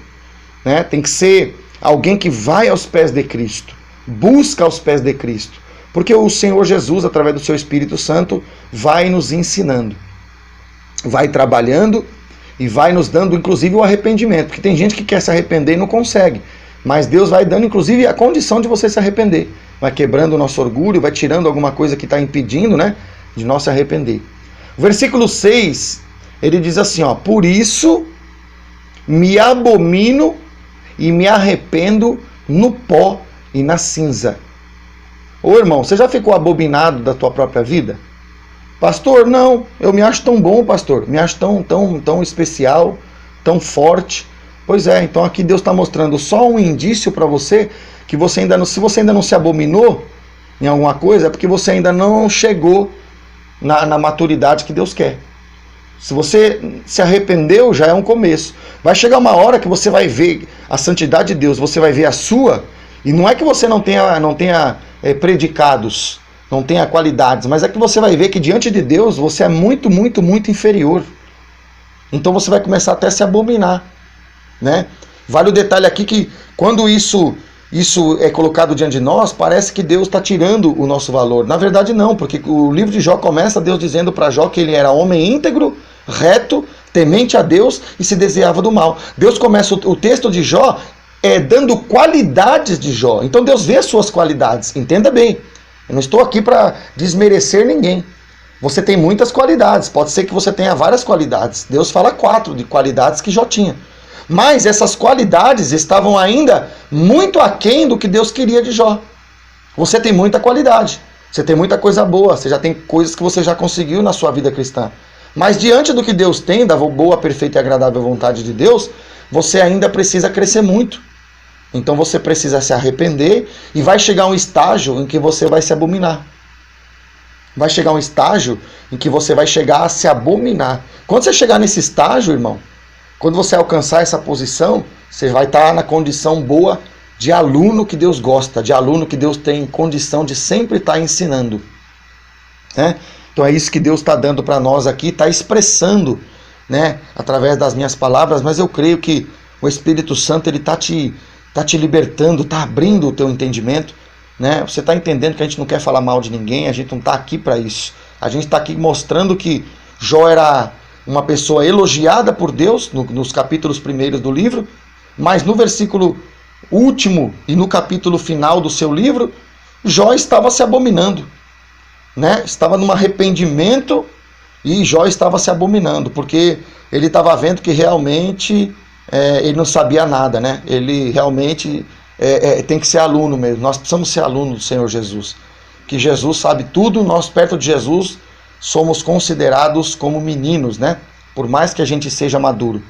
né? Tem que ser alguém que vai aos pés de Cristo. Busca aos pés de Cristo. Porque o Senhor Jesus, através do seu Espírito Santo, vai nos ensinando. Vai trabalhando e vai nos dando, inclusive, o arrependimento. Porque tem gente que quer se arrepender e não consegue. Mas Deus vai dando, inclusive, a condição de você se arrepender. Vai quebrando o nosso orgulho, vai tirando alguma coisa que está impedindo, né, de nós se arrepender. O versículo 6, ele diz assim, ó: por isso me abomino e me arrependo no pó e na cinza. Ô irmão, você já ficou abominado da tua própria vida? Pastor, não, eu me acho tão bom, pastor, me acho tão especial, tão forte. Pois é, então aqui Deus está mostrando só um indício para você que você ainda não, se você ainda não se abominou em alguma coisa, é porque você ainda não chegou na maturidade que Deus quer. Se você se arrependeu, já é um começo. Vai chegar uma hora que você vai ver a santidade de Deus, você vai ver a sua, e não é que você não tenha predicados, não tenha qualidades, mas é que você vai ver que diante de Deus você é muito, muito, muito inferior. Então você vai começar até a se abominar, né? Vale o detalhe aqui que quando isso é colocado diante de nós, parece que Deus está tirando o nosso valor. Na verdade não, porque o livro de Jó começa Deus dizendo para Jó que ele era homem íntegro, reto, temente a Deus e se desviava do mal. Deus começa o texto de Jó dando qualidades de Jó. Então Deus vê as suas qualidades, entenda bem. Eu não estou aqui para desmerecer ninguém. Você tem muitas qualidades, pode ser que você tenha várias qualidades. Deus fala 4 de qualidades que Jó tinha. Mas essas qualidades estavam ainda muito aquém do que Deus queria de Jó. Você tem muita qualidade, você tem muita coisa boa, você já tem coisas que você já conseguiu na sua vida cristã. Mas diante do que Deus tem, da boa, perfeita e agradável vontade de Deus, você ainda precisa crescer muito. Então você precisa se arrepender e vai chegar um estágio em que você vai se abominar. Vai chegar um estágio em que você vai chegar a se abominar. Quando você chegar nesse estágio, irmão, quando você alcançar essa posição, você vai estar na condição boa de aluno que Deus gosta, de aluno que Deus tem condição de sempre estar ensinando. Né? Então é isso que Deus está dando para nós aqui, está expressando, né, através das minhas palavras, mas eu creio que o Espírito Santo está te libertando, está abrindo o teu entendimento. Né? Você está entendendo que a gente não quer falar mal de ninguém, a gente não está aqui para isso. A gente está aqui mostrando que Jó era uma pessoa elogiada por Deus nos capítulos primeiros do livro, mas no versículo último e no capítulo final do seu livro, Jó estava se abominando, né? Estava num arrependimento e Jó estava se abominando, porque ele estava vendo que realmente ele não sabia nada, né? Ele realmente tem que ser aluno mesmo. Nós precisamos ser aluno do Senhor Jesus, que Jesus sabe tudo. Nós perto de Jesus somos considerados como meninos, né? Por mais que a gente seja maduro.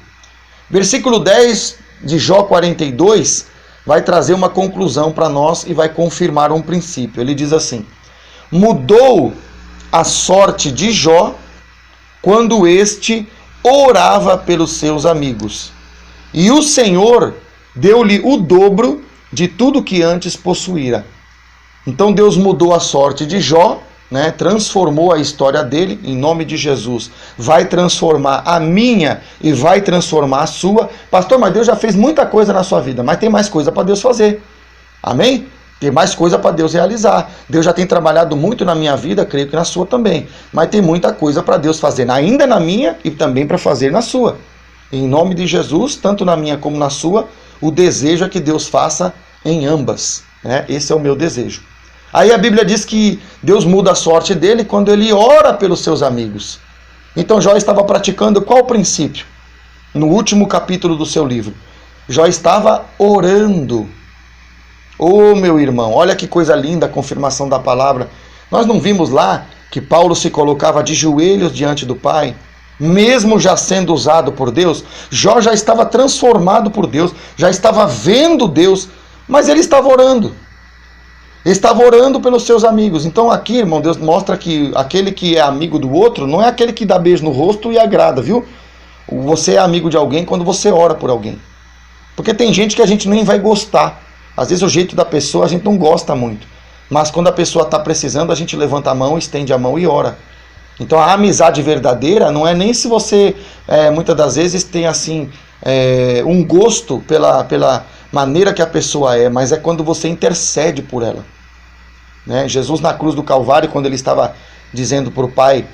Versículo 10 de Jó 42 vai trazer uma conclusão para nós e vai confirmar um princípio. Ele diz assim: mudou a sorte de Jó quando este orava pelos seus amigos, e o Senhor deu-lhe o dobro de tudo que antes possuíra. Então Deus mudou a sorte de Jó, né, transformou a história dele, em nome de Jesus. Vai transformar a minha e vai transformar a sua. Pastor, mas Deus já fez muita coisa na sua vida, mas tem mais coisa para Deus fazer. Amém? Tem mais coisa para Deus realizar. Deus já tem trabalhado muito na minha vida, creio que na sua também. Mas tem muita coisa para Deus fazer, ainda na minha e também para fazer na sua. Em nome de Jesus, tanto na minha como na sua, o desejo é que Deus faça em ambas. Né? Esse é o meu desejo. Aí a Bíblia diz que Deus muda a sorte dele quando ele ora pelos seus amigos. Então Jó estava praticando qual princípio? No último capítulo do seu livro. Jó estava orando. Ô meu irmão, olha que coisa linda a confirmação da palavra. Nós não vimos lá que Paulo se colocava de joelhos diante do Pai? Mesmo já sendo usado por Deus, Jó já estava transformado por Deus, já estava vendo Deus, mas ele estava orando. Ele estava orando pelos seus amigos. Então aqui, irmão, Deus mostra que aquele que é amigo do outro não é aquele que dá beijo no rosto e agrada, viu? Você é amigo de alguém quando você ora por alguém. Porque tem gente que a gente nem vai gostar. Às vezes o jeito da pessoa a gente não gosta muito. Mas quando a pessoa está precisando, a gente levanta a mão, estende a mão e ora. Então a amizade verdadeira não é nem se você, muitas das vezes, tem assim um gosto pela maneira que a pessoa é, mas é quando você intercede por ela. Né? Jesus na cruz do Calvário, quando ele estava dizendo para o Pai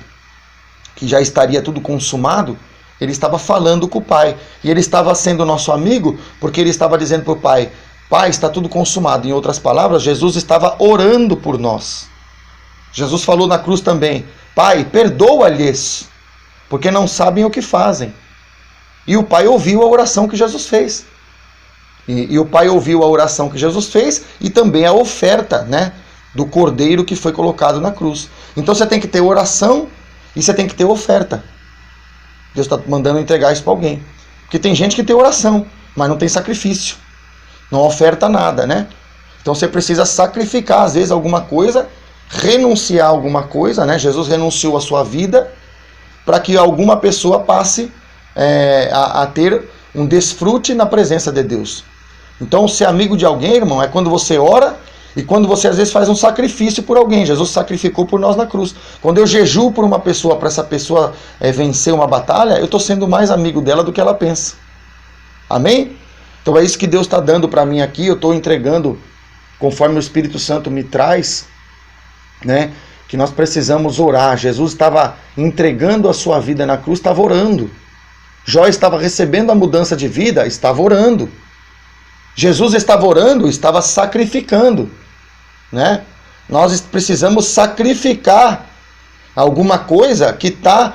que já estaria tudo consumado, ele estava falando com o Pai. E ele estava sendo nosso amigo porque ele estava dizendo para o Pai: Pai, está tudo consumado. Em outras palavras, Jesus estava orando por nós. Jesus falou na cruz também: Pai, perdoa-lhes, porque não sabem o que fazem. E o Pai ouviu a oração que Jesus fez. E o Pai ouviu a oração que Jesus fez e também a oferta, né, do cordeiro que foi colocado na cruz. Então você tem que ter oração e você tem que ter oferta. Deus está mandando entregar isso para alguém. Porque tem gente que tem oração, mas não tem sacrifício. Não oferta nada, né? Então você precisa sacrificar, às vezes, alguma coisa, renunciar a alguma coisa, né? Jesus renunciou à sua vida para que alguma pessoa passe a ter um desfrute na presença de Deus. Então, ser amigo de alguém, irmão, é quando você ora e quando você, às vezes, faz um sacrifício por alguém. Jesus sacrificou por nós na cruz. Quando eu jejuo por uma pessoa, para essa pessoa vencer uma batalha, eu estou sendo mais amigo dela do que ela pensa. Amém? Então é isso que Deus está dando para mim aqui. Eu estou entregando, conforme o Espírito Santo me traz, né, que nós precisamos orar. Jesus estava entregando a sua vida na cruz, estava orando. Jó estava recebendo a mudança de vida, estava orando. Jesus estava orando, estava sacrificando. Né? Nós precisamos sacrificar alguma coisa que está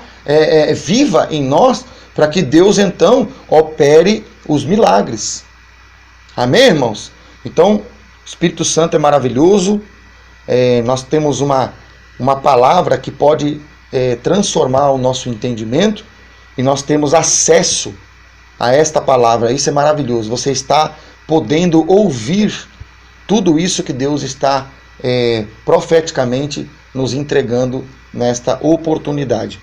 viva em nós, para que Deus então opere os milagres. Amém, irmãos? Então, o Espírito Santo é maravilhoso. Nós temos uma palavra que pode transformar o nosso entendimento e nós temos acesso a esta palavra. Isso é maravilhoso. Você está podendo ouvir tudo isso que Deus está profeticamente nos entregando nesta oportunidade.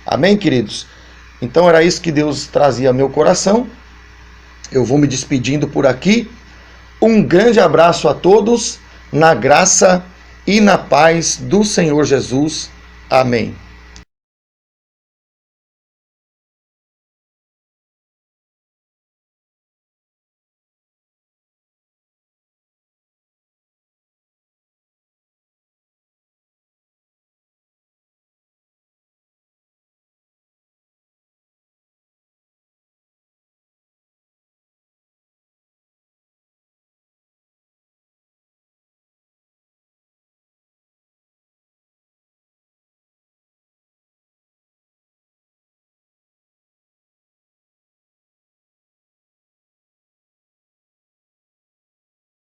Amém, queridos? Então era isso que Deus trazia ao meu coração. Eu vou me despedindo por aqui. Um grande abraço a todos, na graça e na paz do Senhor Jesus. Amém.